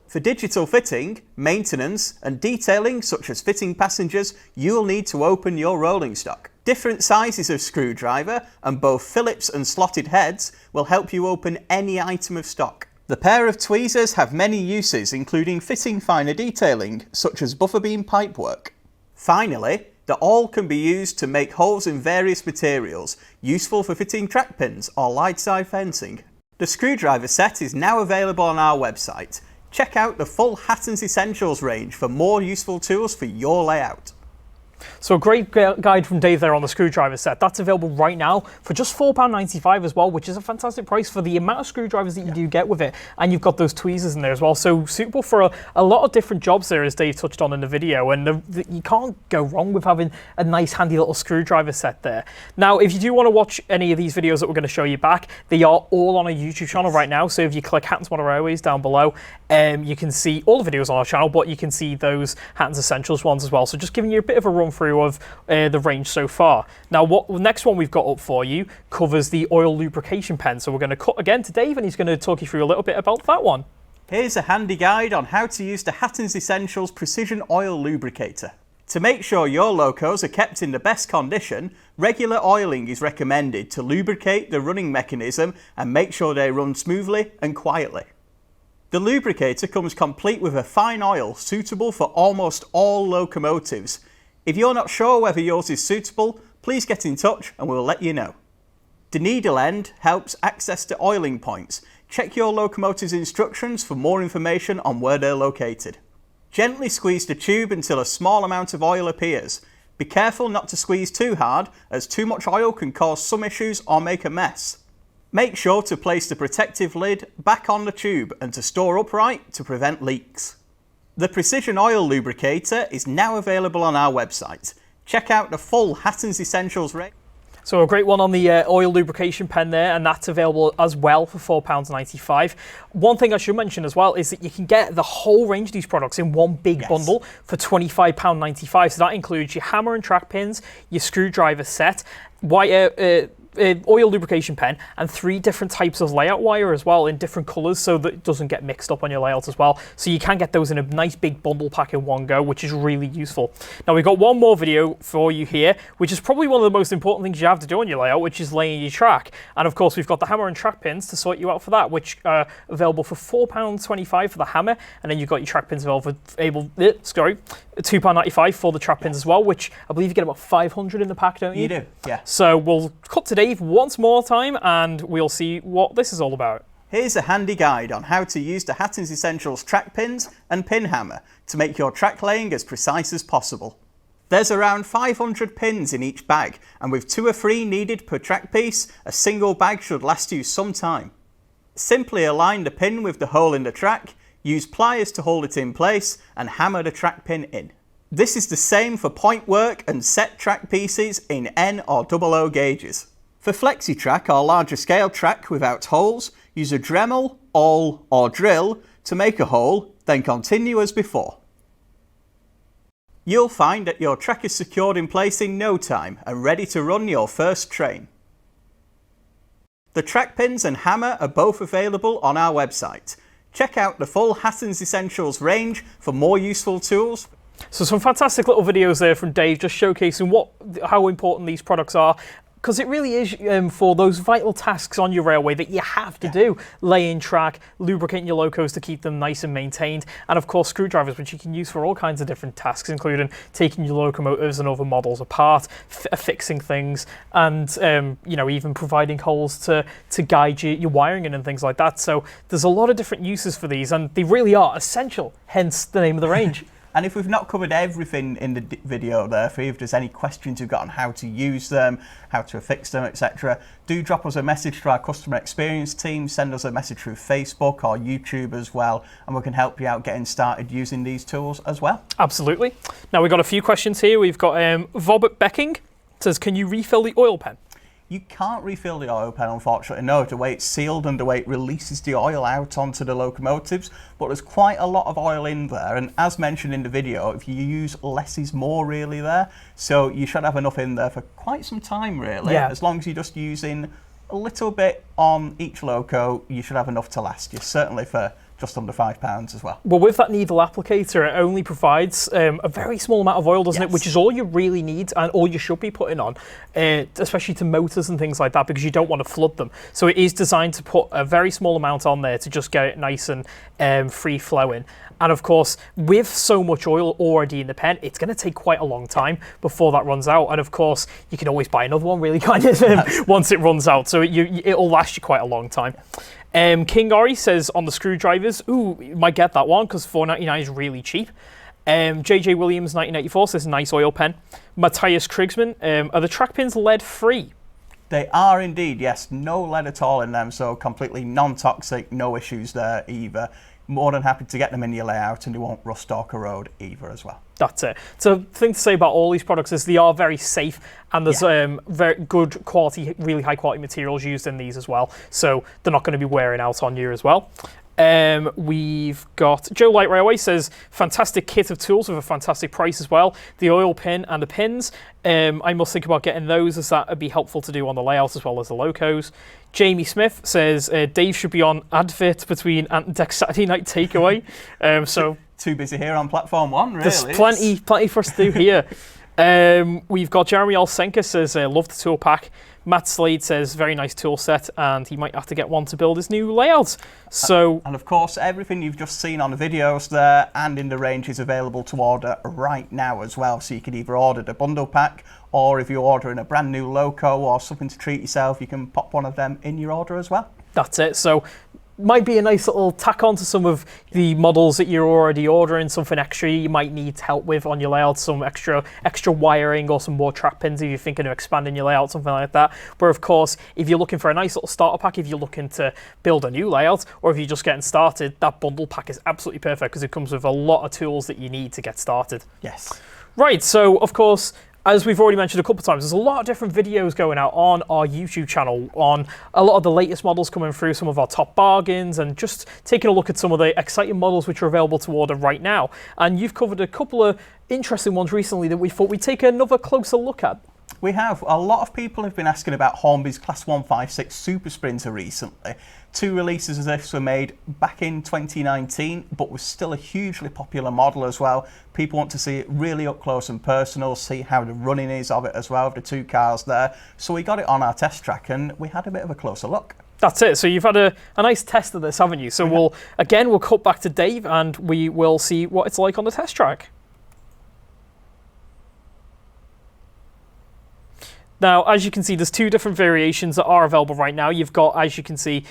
For digital fitting, maintenance and detailing such as fitting passengers, you'll need to open your rolling stock. Different sizes of screwdriver and both Phillips and slotted heads will help you open any item of stock. The pair of tweezers have many uses, including fitting finer detailing such as buffer beam pipework. Finally, the awl can be used to make holes in various materials, useful for fitting track pins or light side fencing. The screwdriver set is now available on our website. Check out the full Hattons Essentials range for more useful tools for your layout. So a great guide from Dave there on the screwdriver set. That's available right now for just £4.95 as well, which is a fantastic price for the amount of screwdrivers that you do get with it. And you've got those tweezers in there as well. So suitable for a lot of different jobs there, as Dave touched on in the video. And you can't go wrong with having a nice handy little screwdriver set there. Now, if you do want to watch any of these videos that we're going to show you back, they are all on our YouTube channel right now. So if you click Hattons Model Railways down below, you can see all the videos on our channel, but you can see those Hattons Essentials ones as well. So just giving you a bit of a run through of the range so far. Now, the next one we've got up for you covers the oil lubrication pen. So we're going to cut again to Dave, and he's going to talk you through a little bit about that one. Here's a handy guide on how to use the Hattons Essentials Precision Oil Lubricator. To make sure your locos are kept in the best condition, regular oiling is recommended to lubricate the running mechanism and make sure they run smoothly and quietly. The lubricator comes complete with a fine oil suitable for almost all locomotives. If you're not sure whether yours is suitable, please get in touch and we'll let you know. The needle end helps access the oiling points. Check your locomotive's instructions for more information on where they're located. Gently squeeze the tube until a small amount of oil appears. Be careful not to squeeze too hard, as too much oil can cause some issues or make a mess. Make sure to place the protective lid back on the tube and to store upright to prevent leaks. The Precision Oil Lubricator is now available on our website. Check out the full Hattons Essentials range. So a great one on the oil lubrication pen there, and that's available as well for £4.95. One thing I should mention as well is that you can get the whole range of these products in one big bundle for £25.95. So that includes your hammer and track pins, your screwdriver set, oil lubrication pen, and 3 different types of layout wire as well in different colours, so that it doesn't get mixed up on your layout as well. So you can get those in a nice big bundle pack in one go, which is really useful. Now we've got one more video for you here, which is probably one of the most important things you have to do on your layout, which is laying your track. And of course we've got the hammer and track pins to sort you out for that, which are available for £4.25 for the hammer, and then you've got your track pins available £2.95 for the track pins as well, which I believe you get about 500 in the pack, don't you? You do, yeah. So we'll cut to Dave once more time and we'll see what this is all about. Here's a handy guide on how to use the Hattons Essentials track pins and pin hammer to make your track laying as precise as possible. There's around 500 pins in each bag, and with 2 or 3 needed per track piece, a single bag should last you some time. Simply align the pin with the hole in the track, use pliers to hold it in place, and hammer the track pin in. This is the same for point work and set track pieces in N or OO gauges. For flexi track or larger scale track without holes, use a Dremel, awl or drill to make a hole, then continue as before. You'll find that your track is secured in place in no time and ready to run your first train. The track pins and hammer are both available on our website. Check out the full Hattons Essentials range for more useful tools. So some fantastic little videos there from Dave, just showcasing how important these products are, because it really is for those vital tasks on your railway that you have to do. Laying track, lubricating your locos to keep them nice and maintained, and of course screwdrivers, which you can use for all kinds of different tasks, including taking your locomotives and other models apart, fixing things, and even providing holes to guide your wiring in and things like that. So there's a lot of different uses for these, and they really are essential, hence the name of the range. And if we've not covered everything in the video there, if there's any questions you've got on how to use them, how to fix them, etc., do drop us a message to our customer experience team, send us a message through Facebook or YouTube as well, and we can help you out getting started using these tools as well. Absolutely. Now we've got a few questions here. We've got Vobert Becking says, can you refill the oil pen? You can't refill the oil pen, unfortunately, no, the way it's sealed and the way it releases the oil out onto the locomotives, but there's quite a lot of oil in there, and as mentioned in the video, if you use less is more really there, so you should have enough in there for quite some time really. As long as you're just using a little bit on each loco, you should have enough to last you, certainly for just under £5 as well. Well, with that needle applicator, it only provides a very small amount of oil, doesn't it? Which is all you really need and all you should be putting on, especially to motors and things like that, because you don't want to flood them. So it is designed to put a very small amount on there to just get it nice and free flowing. And of course, with so much oil already in the pen, it's going to take quite a long time before that runs out. And of course, you can always buy another one really kind of once it runs out. So it'll last you quite a long time. King Ori says on the screwdrivers, ooh, you might get that one because $4.99 is really cheap. JJ Williams 1984 says nice oil pen. Matthias Krigsman, are the track pins lead free? They are indeed, yes. No lead at all in them, so completely non-toxic, no issues there either. More than happy to get them in your layout, and they won't rust or corrode either as well. That's it. So the thing to say about all these products is they are very safe, and there's very good quality, really high quality materials used in these as well. So they're not going to be wearing out on you as well. We've got Joe Light Railway says, fantastic kit of tools with a fantastic price as well. The oil pin and the pins. I must think about getting those, as that would be helpful to do on the layout as well as the locos. Jamie Smith says, Dave should be on advert between Ant and Deck Saturday Night Takeaway. So too busy here on platform 1, really. There's plenty for us to do here. We've got Jeremy Olsenka says, love the tool pack. Matt Slade says, very nice tool set, and he might have to get one to build his new layouts. So, and of course, everything you've just seen on the videos there and in the range is available to order right now as well. So you can either order the bundle pack, or if you're ordering a brand new loco or something to treat yourself, you can pop one of them in your order as well. That's it. So might be a nice little tack on to some of the models that you're already ordering, something extra you might need help with on your layout, some extra wiring or some more track pins if you're thinking of expanding your layout, something like that. But of course, if you're looking for a nice little starter pack, if you're looking to build a new layout, or if you're just getting started, that bundle pack is absolutely perfect because it comes with a lot of tools that you need to get started. Yes. Right, so of course, as we've already mentioned a couple of times, there's a lot of different videos going out on our YouTube channel on a lot of the latest models coming through, some of our top bargains, and just taking a look at some of the exciting models which are available to order right now. And you've covered a couple of interesting ones recently that we thought we'd take another closer look at. We have. A lot of people have been asking about Hornby's Class 156 Super Sprinter recently. 2 releases of this were made back in 2019, but was still a hugely popular model as well. People want to see it really up close and personal, see how the running is of it as well, with the 2 cars there. So we got it on our test track and we had a bit of a closer look. That's it. So you've had a nice test of this, haven't you? So we'll cut back to Dave and we will see what it's like on the test track. Now, as you can see, there's 2 different variations that are available right now. You've got, as you can see,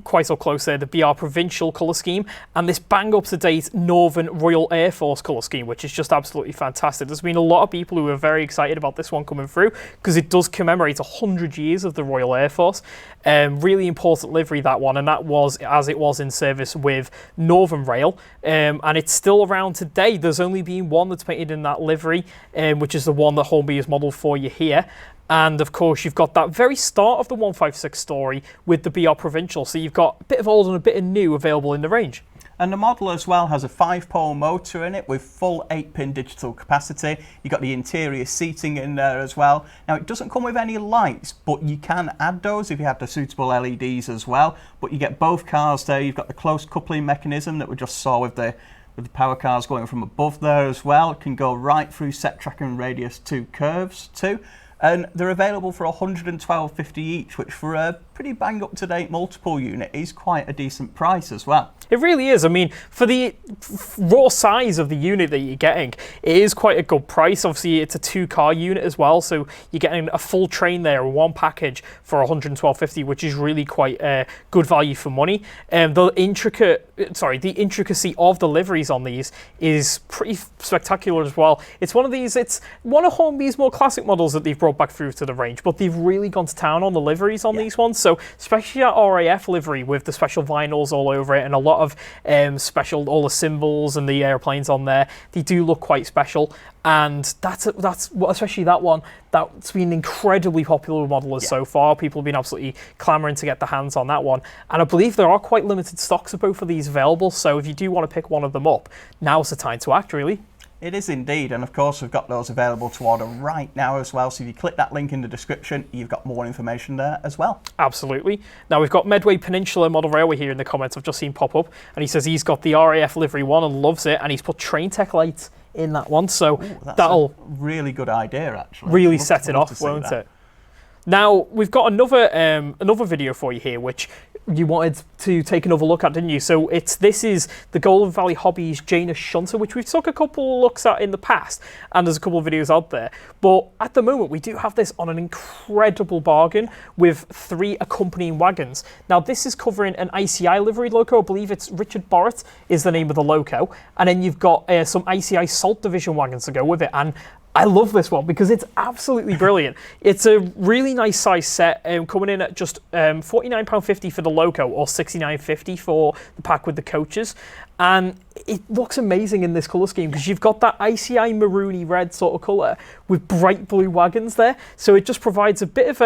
quite up close there, the BR Provincial colour scheme, and this bang-up-to-date Northern Royal Air Force colour scheme, which is just absolutely fantastic. There's been a lot of people who are very excited about this one coming through, because it does commemorate 100 years of the Royal Air Force. Really important livery, that one, and that was as it was in service with Northern Rail, and it's still around today. There's only been one that's painted in that livery, which is the one that Hornby has modelled for you here. And of course, you've got that very start of the 156 story with the BR Provincial. So you've got a bit of old and a bit of new available in the range. And the model as well has a 5-pole motor in it with full 8-pin digital capacity. You've got the interior seating in there as well. Now, it doesn't come with any lights, but you can add those if you have the suitable LEDs as well. But you get both cars there. You've got the close coupling mechanism that we just saw with the power cars going from above there as well. It can go right through set track and radius 2 curves too. And they're available for $112.50 each, which for a pretty bang up to date multiple unit is quite a decent price as well. It really is. I mean, for the raw size of the unit that you're getting, it is quite a good price. Obviously, it's a 2-car unit as well, so you're getting a full train there, one package for $112.50, which is really quite good value for money. The intricacy of the liveries on these is pretty spectacular as well. It's one of Hornby's more classic models that they've brought back through to the range, but they've really gone to town on the liveries on these ones. So especially that RAF livery with the special vinyls all over it and a lot of all the symbols and the airplanes on there, they do look quite special. And that's especially that one, that's been incredibly popular with modelers so far. People have been absolutely clamoring to get their hands on that one. And I believe there are quite limited stocks of both of these available. So if you do want to pick one of them up, now's the time to act, really. It is indeed, and of course we've got those available to order right now as well, so if you click that link in the description, you've got more information there as well. Absolutely. Now we've got Medway Peninsula Model Railway here in the comments I've just seen pop up, and he says he's got the RAF livery one and loves it, and he's put train tech lights in that one, so that'll a really good idea actually. Really set it off, won't it? Now we've got another video for you here, which you wanted to take another look at, didn't you? So this is the Golden Valley Hobbies Janus Shunter, which we've took a couple of looks at in the past, and there's a couple of videos out there. But at the moment, we do have this on an incredible bargain with 3 accompanying wagons. Now, this is covering an ICI livery loco. I believe it's Richard Borrett is the name of the loco. And then you've got some ICI Salt Division wagons to go with it. And I love this one because it's absolutely brilliant. It's a really nice size set, coming in at just £49.50 for the loco or £69.50 for the pack with the coaches. And it looks amazing in this colour scheme because you've got that ICI maroony red sort of colour with bright blue wagons there. So it just provides a bit of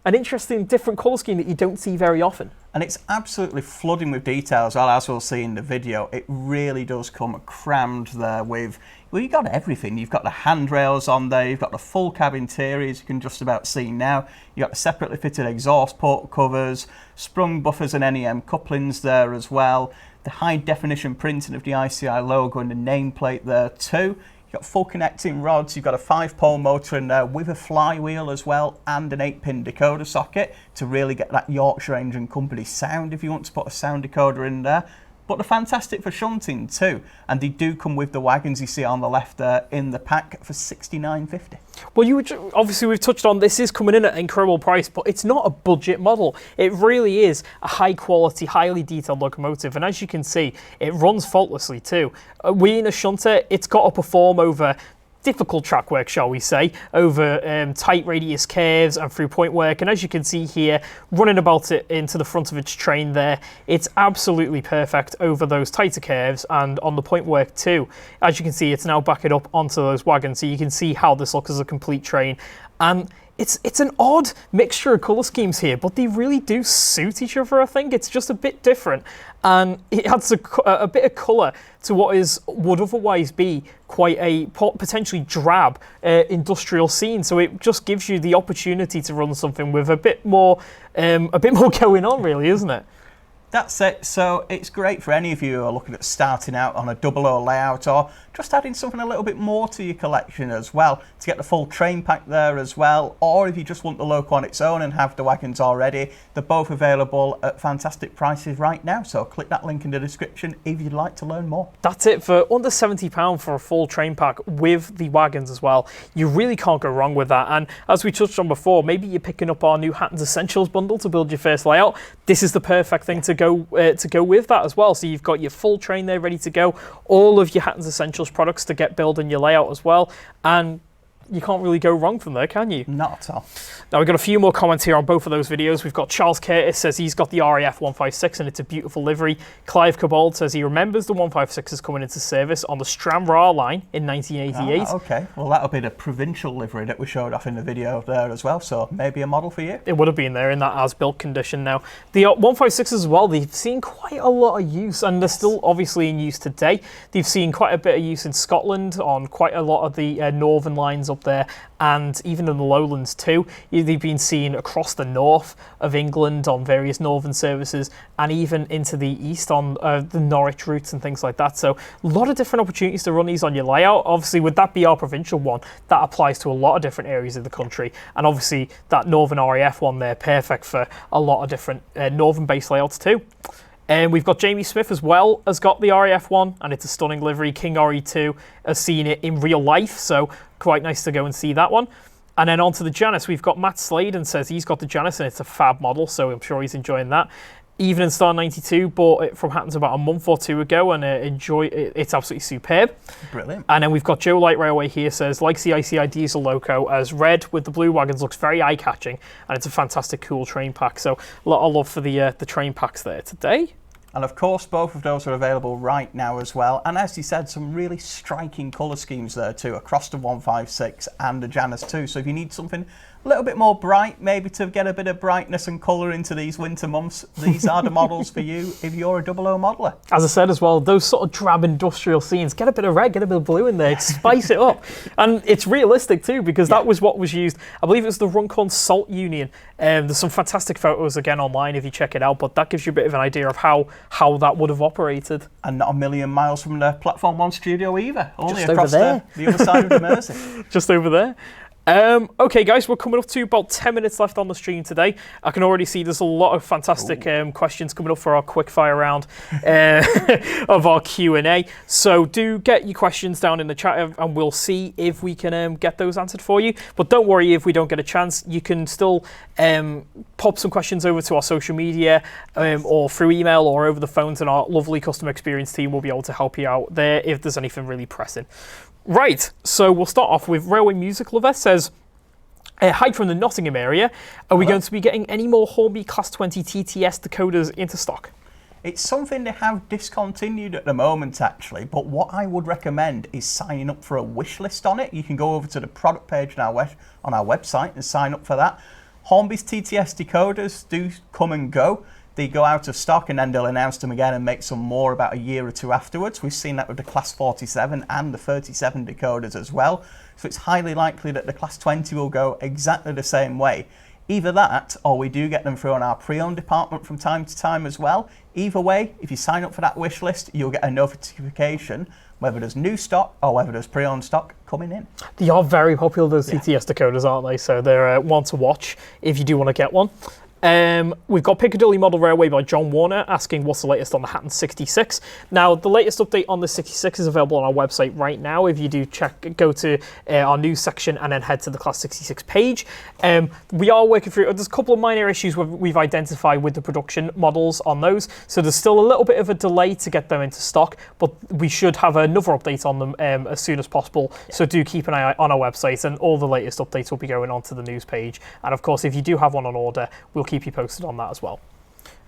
an interesting different colour scheme that you don't see very often. And it's absolutely flooding with detail as well, as we'll see in the video. It really does come crammed there with, well, you've got everything. You've got the handrails on there, you've got the full cab interiors you can just about see now. You've got the separately fitted exhaust port covers, sprung buffers and NEM couplings there as well. The high definition printing of the ICI logo and the nameplate there too. You've got full connecting rods, you've got a 5-pole motor in there with a flywheel as well, and an 8-pin decoder socket to really get that Yorkshire Engine Company sound if you want to put a sound decoder in there. But they're fantastic for shunting too, and they do come with the wagons you see on the left there in the pack for $69.50. Well, obviously we've touched on this is coming in at an incredible price, but it's not a budget model. It really is a high quality, highly detailed locomotive, and as you can see, it runs faultlessly too. In a shunter, it's got to perform over difficult track work, shall we say, over tight radius curves and through point work. And as you can see here, running about it into the front of its train there, it's absolutely perfect over those tighter curves and on the point work too. As you can see, it's now backing up onto those wagons, so you can see how this looks as a complete train. And it's an odd mixture of colour schemes here, but they really do suit each other, I think. It's just a bit different, and it adds a bit of colour to what would otherwise be quite a potentially drab industrial scene. So it just gives you the opportunity to run something with a bit more going on, really, isn't it? That's it. So it's great for any of you who are looking at starting out on a 00 layout or just adding something a little bit more to your collection as well, to get the full train pack there as well, or if you just want the loco on its own and have the wagons already. They're both available at fantastic prices right now, so click that link in the description if you'd like to learn more. That's it. For under £70 for a full train pack with the wagons as well, you really can't go wrong with that. And as we touched on before, maybe you're picking up our new Hattons Essentials bundle to build your first layout. This is the perfect thing to go with that as well. So you've got your full train there ready to go, all of your Hattons Essentials products to get building your layout as well, and you can't really go wrong from there, can you? Not at all. Now we've got a few more comments here on both of those videos. We've got Charles Curtis says he's got the RAF 156 and it's a beautiful livery. Clive Cabald says he remembers the 156 is coming into service on the Stranraer line in 1988. Okay, well that'll be the provincial livery that we showed off in the video there as well, so maybe a model for you. It would have been there in that as-built condition now. The 156 as well, they've seen quite a lot of use, and they're still obviously in use today. They've seen quite a bit of use in Scotland on quite a lot of the northern lines up up there, and even in the lowlands too. They've been seen across the north of England on various northern services, and even into the east on the Norwich routes and things like that. So a lot of different opportunities to run these on your layout. Obviously, with that be our provincial one, that applies to a lot of different areas of the country, and obviously that northern RAF one there, perfect for a lot of different northern base layouts too. And we've got Jamie Smith as well has got the RAF one, and it's a stunning livery. King RE2 has seen it in real life, so quite nice to go and see that one. And then onto the Janus, we've got Matt Slade, and says he's got the Janus and it's a fab model, so I'm sure he's enjoying that. Evening Star 92 bought it from Hattons about a month or two ago, and enjoy it. It's absolutely superb. Brilliant. And then we've got Joe Light Railway here, says likes the ICI diesel loco as red with the blue wagons, looks very eye-catching, and it's a fantastic cool train pack. So a lot of love for the train packs there today. And of course, both of those are available right now as well. And as you said, some really striking colour schemes there too, across the 156 and the Janus too. So if you need something a little bit more bright, maybe to get a bit of brightness and colour into these winter months, these are the models for you if you're a 00 modeller. As I said as well, those sort of drab industrial scenes, get a bit of red, get a bit of blue in there, spice it up. And it's realistic too, because that was what was used. I believe it was the Runcorn Salt Union. There's some fantastic photos again online if you check it out, but that gives you a bit of an idea of how that would have operated. And not a million miles from the Platform 1 studio either, only Just across over the other side of the Mersey. Just over there. Okay, guys, we're coming up to about 10 minutes left on the stream today. I can already see there's a lot of fantastic questions coming up for our quick fire round of our Q&A. So do get your questions down in the chat, and we'll see if we can get those answered for you. But don't worry if we don't get a chance. You can still pop some questions over to our social media or through email or over the phones, and our lovely customer experience team will be able to help you out there if there's anything really pressing. Right, so we'll start off with Railway Music Lover says, hi from the Nottingham area. Are we going to be getting any more Hornby Class 20 TTS decoders into stock? It's something they have discontinued at the moment, actually, but what I would recommend is signing up for a wish list on it. You can go over to the product page on our website and sign up for that. Hornby's TTS decoders do come and go. They go out of stock and then they'll announce them again and make some more about a year or two afterwards. We've seen that with the Class 47 and the 37 decoders as well. So it's highly likely that the Class 20 will go exactly the same way. Either that, or we do get them through on our pre-owned department from time to time as well. Either way, if you sign up for that wish list, you'll get a notification whether there's new stock or whether there's pre-owned stock coming in. They are very popular, those TTS decoders, aren't they? So they're one to watch if you do want to get one. We've got Piccadilly Model Railway by John Warner asking what's the latest on the Hattons 66. Now, the latest update on the 66 is available on our website right now. If you do go to our news section and then head to the Class 66 page. We are working through, there's a couple of minor issues we've identified with the production models on those. So there's still a little bit of a delay to get them into stock, but we should have another update on them as soon as possible. Yeah. So do keep an eye on our website, and all the latest updates will be going onto the news page. And of course, if you do have one on order, we'll keep you posted on that as well.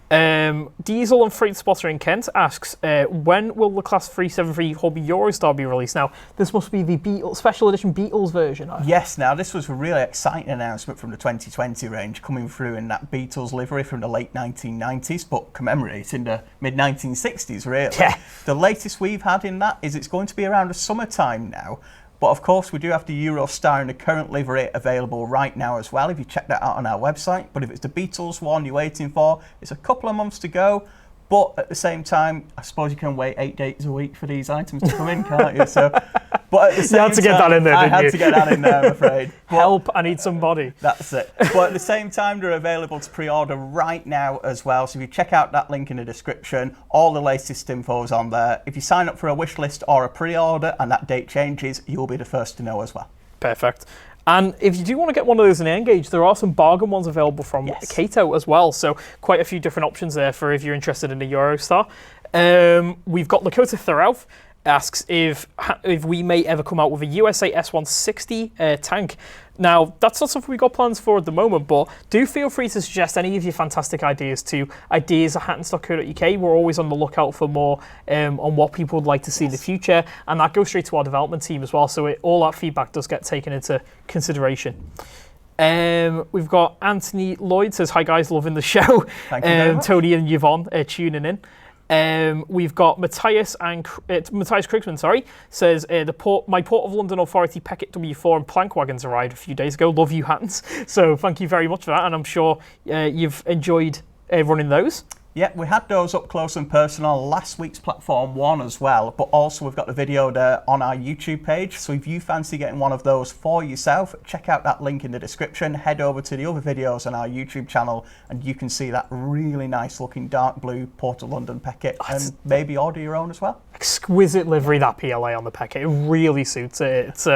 Diesel and Freight Spotter in Kent asks, when will the Class 373 Hornby Eurostar be released? Now, this must be the special edition Beatles version. Yes, now this was a really exciting announcement from the 2020 range, coming through in that Beatles livery from the late 1990s, but commemorating the mid-1960s, really. Yeah. The latest we've had in that is it's going to be around the summertime now. But of course, we do have the Eurostar in the current livery available right now as well, if you check that out on our website. But if it's the Beatles one you're waiting for, it's a couple of months to go. But at the same time, I suppose you can wait 8 days a week for these items to come in, can't you? So, but at the same you had to get that in there, didn't you? I had to get that in there, I'm afraid. But help, I need somebody. That's it. But at the same time, they're available to pre-order right now as well. So if you check out that link in the description, all the latest info's on there. If you sign up for a wish list or a pre-order and that date changes, you'll be the first to know as well. Perfect. And if you do want to get one of those in N-Gauge, there are some bargain ones available from Kato as well. So quite a few different options there for if you're interested in the Eurostar. We've got Lakota Therauf asks if we may ever come out with a USA S160 tank. Now, that's not something we've got plans for at the moment, but do feel free to suggest any of your fantastic ideas to ideas@hattons.co.uk. We're always on the lookout for more on what people would like to see in the future, and that goes straight to our development team as well, so all that feedback does get taken into consideration. We've got Anthony Lloyd says, hi guys, loving the show. Thank you very much. Tony and Yvonne tuning in. We've got Matthias Krigsman, says my Port of London Authority Peckett W4 and plank wagons arrived a few days ago. Love you, Hattons. So thank you very much for that, and I'm sure you've enjoyed running those. Yeah, we had those up close and personal on last week's Platform 1 as well, but also we've got the video there on our YouTube page, so if you fancy getting one of those for yourself, check out that link in the description, head over to the other videos on our YouTube channel, and you can see that really nice looking dark blue Port of London Peckett, and maybe order your own as well. Exquisite livery, that PLA on the Peckett. It really suits it. It's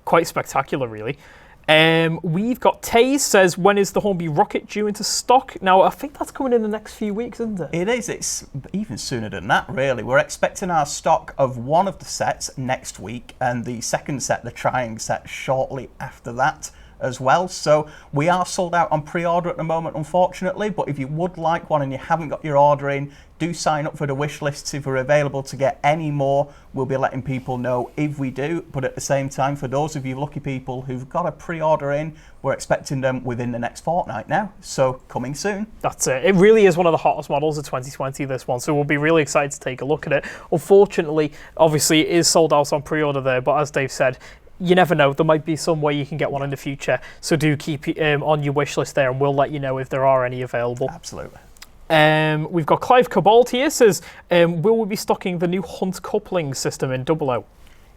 quite spectacular, really. We've got Taze says, when is the Hornby Rocket due into stock? Now, I think that's coming in the next few weeks, isn't it? It is. It's even sooner than that, really. We're expecting our stock of one of the sets next week, and the second set, the Trying set, shortly after that as well. So we are sold out on pre-order at the moment, unfortunately, but if you would like one and you haven't got your order in, do sign up for the wish lists. If we're available to get any more, we'll be letting people know if we do. But at the same time, for those of you lucky people who've got a pre-order in, we're expecting them within the next fortnight now. So coming soon. That's it. It really is one of the hottest models of 2020, this one. So we'll be really excited to take a look at it. Unfortunately, obviously, it is sold out on pre-order there. But as Dave said, you never know. There might be some way you can get one in the future. So do keep it on your wish list there, and we'll let you know if there are any available. Absolutely. We've got Clive Cobalt here, says, will we be stocking the new Hunt coupling system in 00?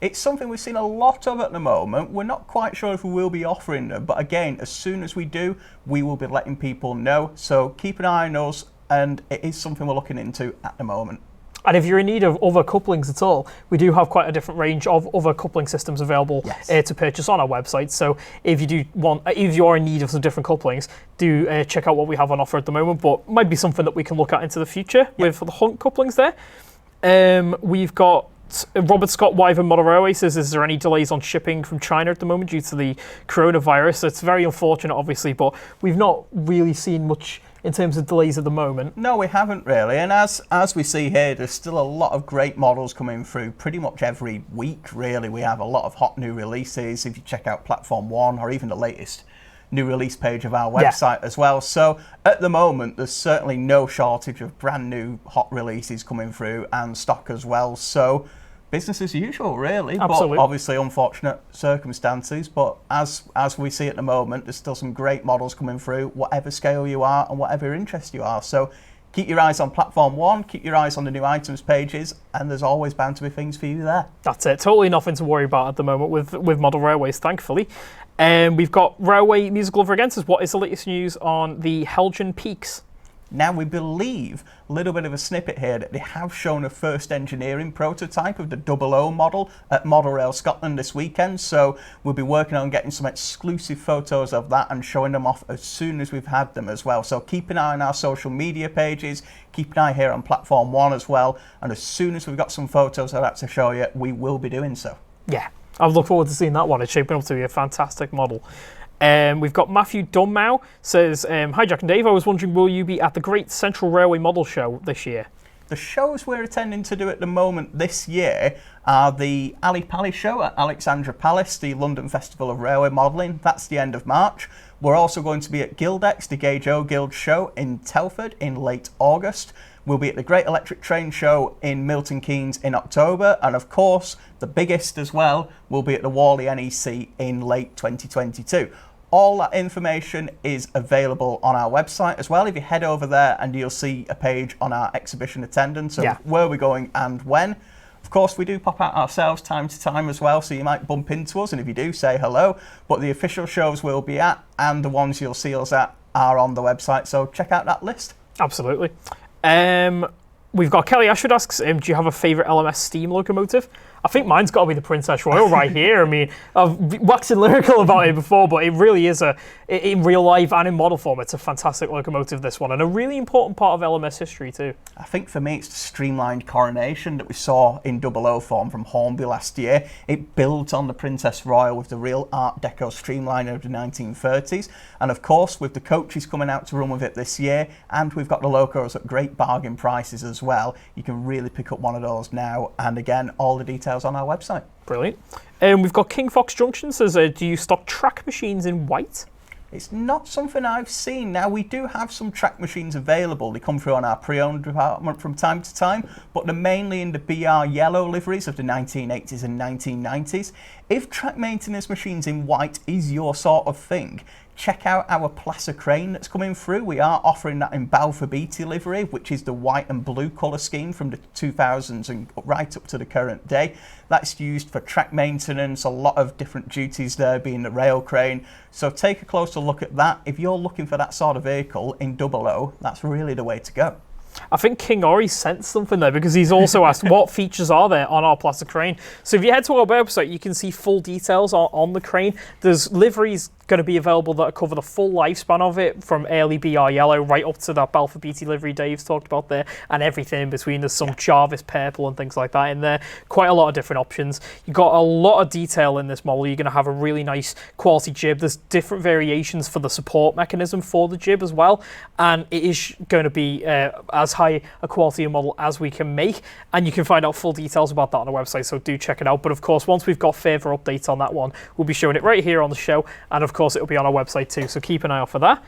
It's something we've seen a lot of at the moment. We're not quite sure if we will be offering them, but again, as soon as we do, we will be letting people know. So keep an eye on us, and it is something we're looking into at the moment. And if you're in need of other couplings at all, we do have quite a different range of other coupling systems available to purchase on our website. So if you're in need of some different couplings, do check out what we have on offer at the moment. But might be something that we can look at into the future with the Hunt couplings there. We've got Robert Scott Wyvern Model Railway says, is there any delays on shipping from China at the moment due to the coronavirus? It's very unfortunate, obviously, but we've not really seen much in terms of delays at the moment. No, we haven't really, and as we see here, there's still a lot of great models coming through pretty much every week, really. We have a lot of hot new releases, if you check out Platform 1 or even the latest new release page of our website as well. So at the moment, there's certainly no shortage of brand new hot releases coming through and stock as well. So business as usual, really. Absolutely. But obviously unfortunate circumstances. But as we see at the moment, there's still some great models coming through, whatever scale you are and whatever interest you are. So keep your eyes on Platform 1, keep your eyes on the new items pages, and there's always bound to be things for you there. That's it. Totally nothing to worry about at the moment with model railways, thankfully. And we've got Railway Music Lover again says, what is the latest news on the Helgen Peaks? Now, we believe, a little bit of a snippet here, that they have shown a first engineering prototype of the 00 model at Model Rail Scotland this weekend, so we'll be working on getting some exclusive photos of that and showing them off as soon as we've had them as well. So keep an eye on our social media pages, keep an eye here on Platform 1 as well, and as soon as we've got some photos of that to show you, we will be doing so. Yeah, I look forward to seeing that one. It's shaping up to be a fantastic model. We've got Matthew Dunmow says, hi Jack and Dave, I was wondering, will you be at the Great Central Railway Model Show this year? The shows we're attending to do at the moment this year are the Ali Pali show at Alexandra Palace, the London Festival of Railway Modelling. That's the end of March. We're also going to be at Guildex, the Gauge O Guild show in Telford in late August. We'll be at the Great Electric Train Show in Milton Keynes in October. And of course, the biggest as well, will be at the Worley NEC in late 2022. All that information is available on our website as well. If you head over there and you'll see a page on our exhibition attendance of where we're going and when. Of course, we do pop out ourselves time to time as well, so you might bump into us, and if you do, say hello. But the official shows we'll be at and the ones you'll see us at are on the website, so check out that list. Absolutely. We've got Kelly Ashford asks, do you have a favourite LMS steam locomotive? I think mine's got to be the Princess Royal right here. I mean, I've waxed lyrical about it before, but it really is in real life and in model form, it's a fantastic locomotive, this one, and a really important part of LMS history too. I think for me, it's the streamlined coronation that we saw in 00 form from Hornby last year. It builds on the Princess Royal with the real Art Deco streamliner of the 1930s. And of course, with the coaches coming out to run with it this year, and we've got the locos at great bargain prices as well, you can really pick up one of those now. And again, all the details on our website. Brilliant. We've got King Fox Junction says, do you stock track machines in white? It's not something I've seen. Now, we do have some track machines available. They come through on our pre-owned department from time to time, but they're mainly in the BR yellow liveries of the 1980s and 1990s. If track maintenance machines in white is your sort of thing, check out our placer crane that's coming through. We are offering that in Balfour Beatty livery, which is the white and blue colour scheme from the 2000s and right up to the current day. That's used for track maintenance, a lot of different duties there, being the rail crane. So take a closer look at that. If you're looking for that sort of vehicle in 00, that's really the way to go. I think King Ori sensed something there, because he's also asked what features are there on our placer crane. So if you head to our website, you can see full details on the crane. There's liveries going to be available that cover the full lifespan of it, from early BR yellow right up to that Balfour Beatty livery Dave's talked about there, and everything in between. There's some Jarvis purple and things like that in there. Quite a lot of different options. You've got a lot of detail in this model. You're going to have a really nice quality jib. There's different variations for the support mechanism for the jib as well, and it is going to be as high a quality a model as we can make, and you can find out full details about that on the website, so do check it out. But of course, once we've got further updates on that one, we'll be showing it right here on the show, and of course it'll be on our website too, so keep an eye out for that.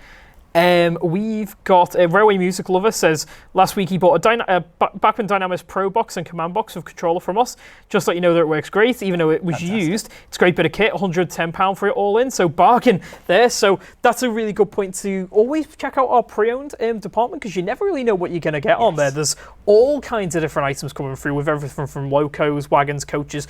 We've got a Railway Music Lover says last week he bought a Bachmann Dynamis Pro box and command box of controller from us. Just let you know that it works great, even though it was used. It's a great bit of kit, £110 for it all in, so bargain there. So that's a really good point to always check out our pre-owned department, because you never really know what you're going to get on there. There's all kinds of different items coming through, with everything from locos, wagons, coaches,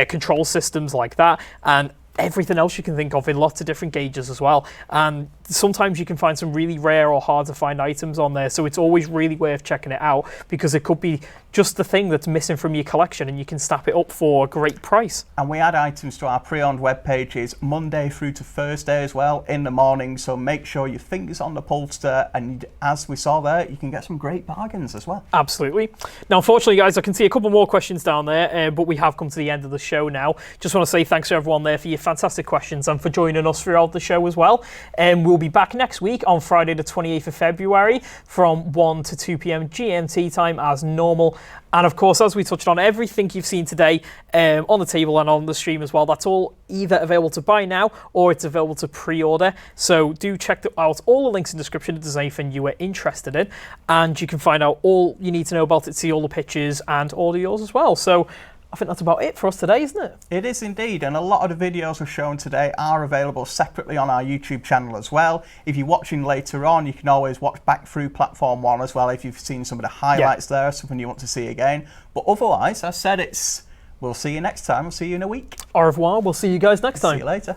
control systems like that, and everything else you can think of in lots of different gauges as well. And sometimes you can find some really rare or hard to find items on there, so it's always really worth checking it out, because it could be just the thing that's missing from your collection and you can snap it up for a great price. And we add items to our pre-owned web pages Monday through to Thursday as well in the morning, so make sure your finger's on the pulse there, and as we saw there, you can get some great bargains as well. Absolutely. Now unfortunately guys, I can see a couple more questions down there, but we have come to the end of the show now. Just want to say thanks to everyone there for your fantastic questions and for joining us throughout the show as well. We'll be back next week on Friday the 28th of February from 1 to 2 p.m. GMT time as normal. And of course, as we touched on, everything you've seen today on the table and on the stream as well, that's all either available to buy now or it's available to pre-order. So do check out all the links in the description if there's anything you are interested in. And you can find out all you need to know about it, see all the pictures and order yours as well. So I think that's about it for us today, isn't it? It is indeed, and a lot of the videos we've shown today are available separately on our YouTube channel as well. If you're watching later on, you can always watch back through Platform 1 as well if you've seen some of the highlights there, something you want to see again. But otherwise, I said we'll see you next time. We'll see you in a week. Au revoir. We'll see you guys next time. See you later.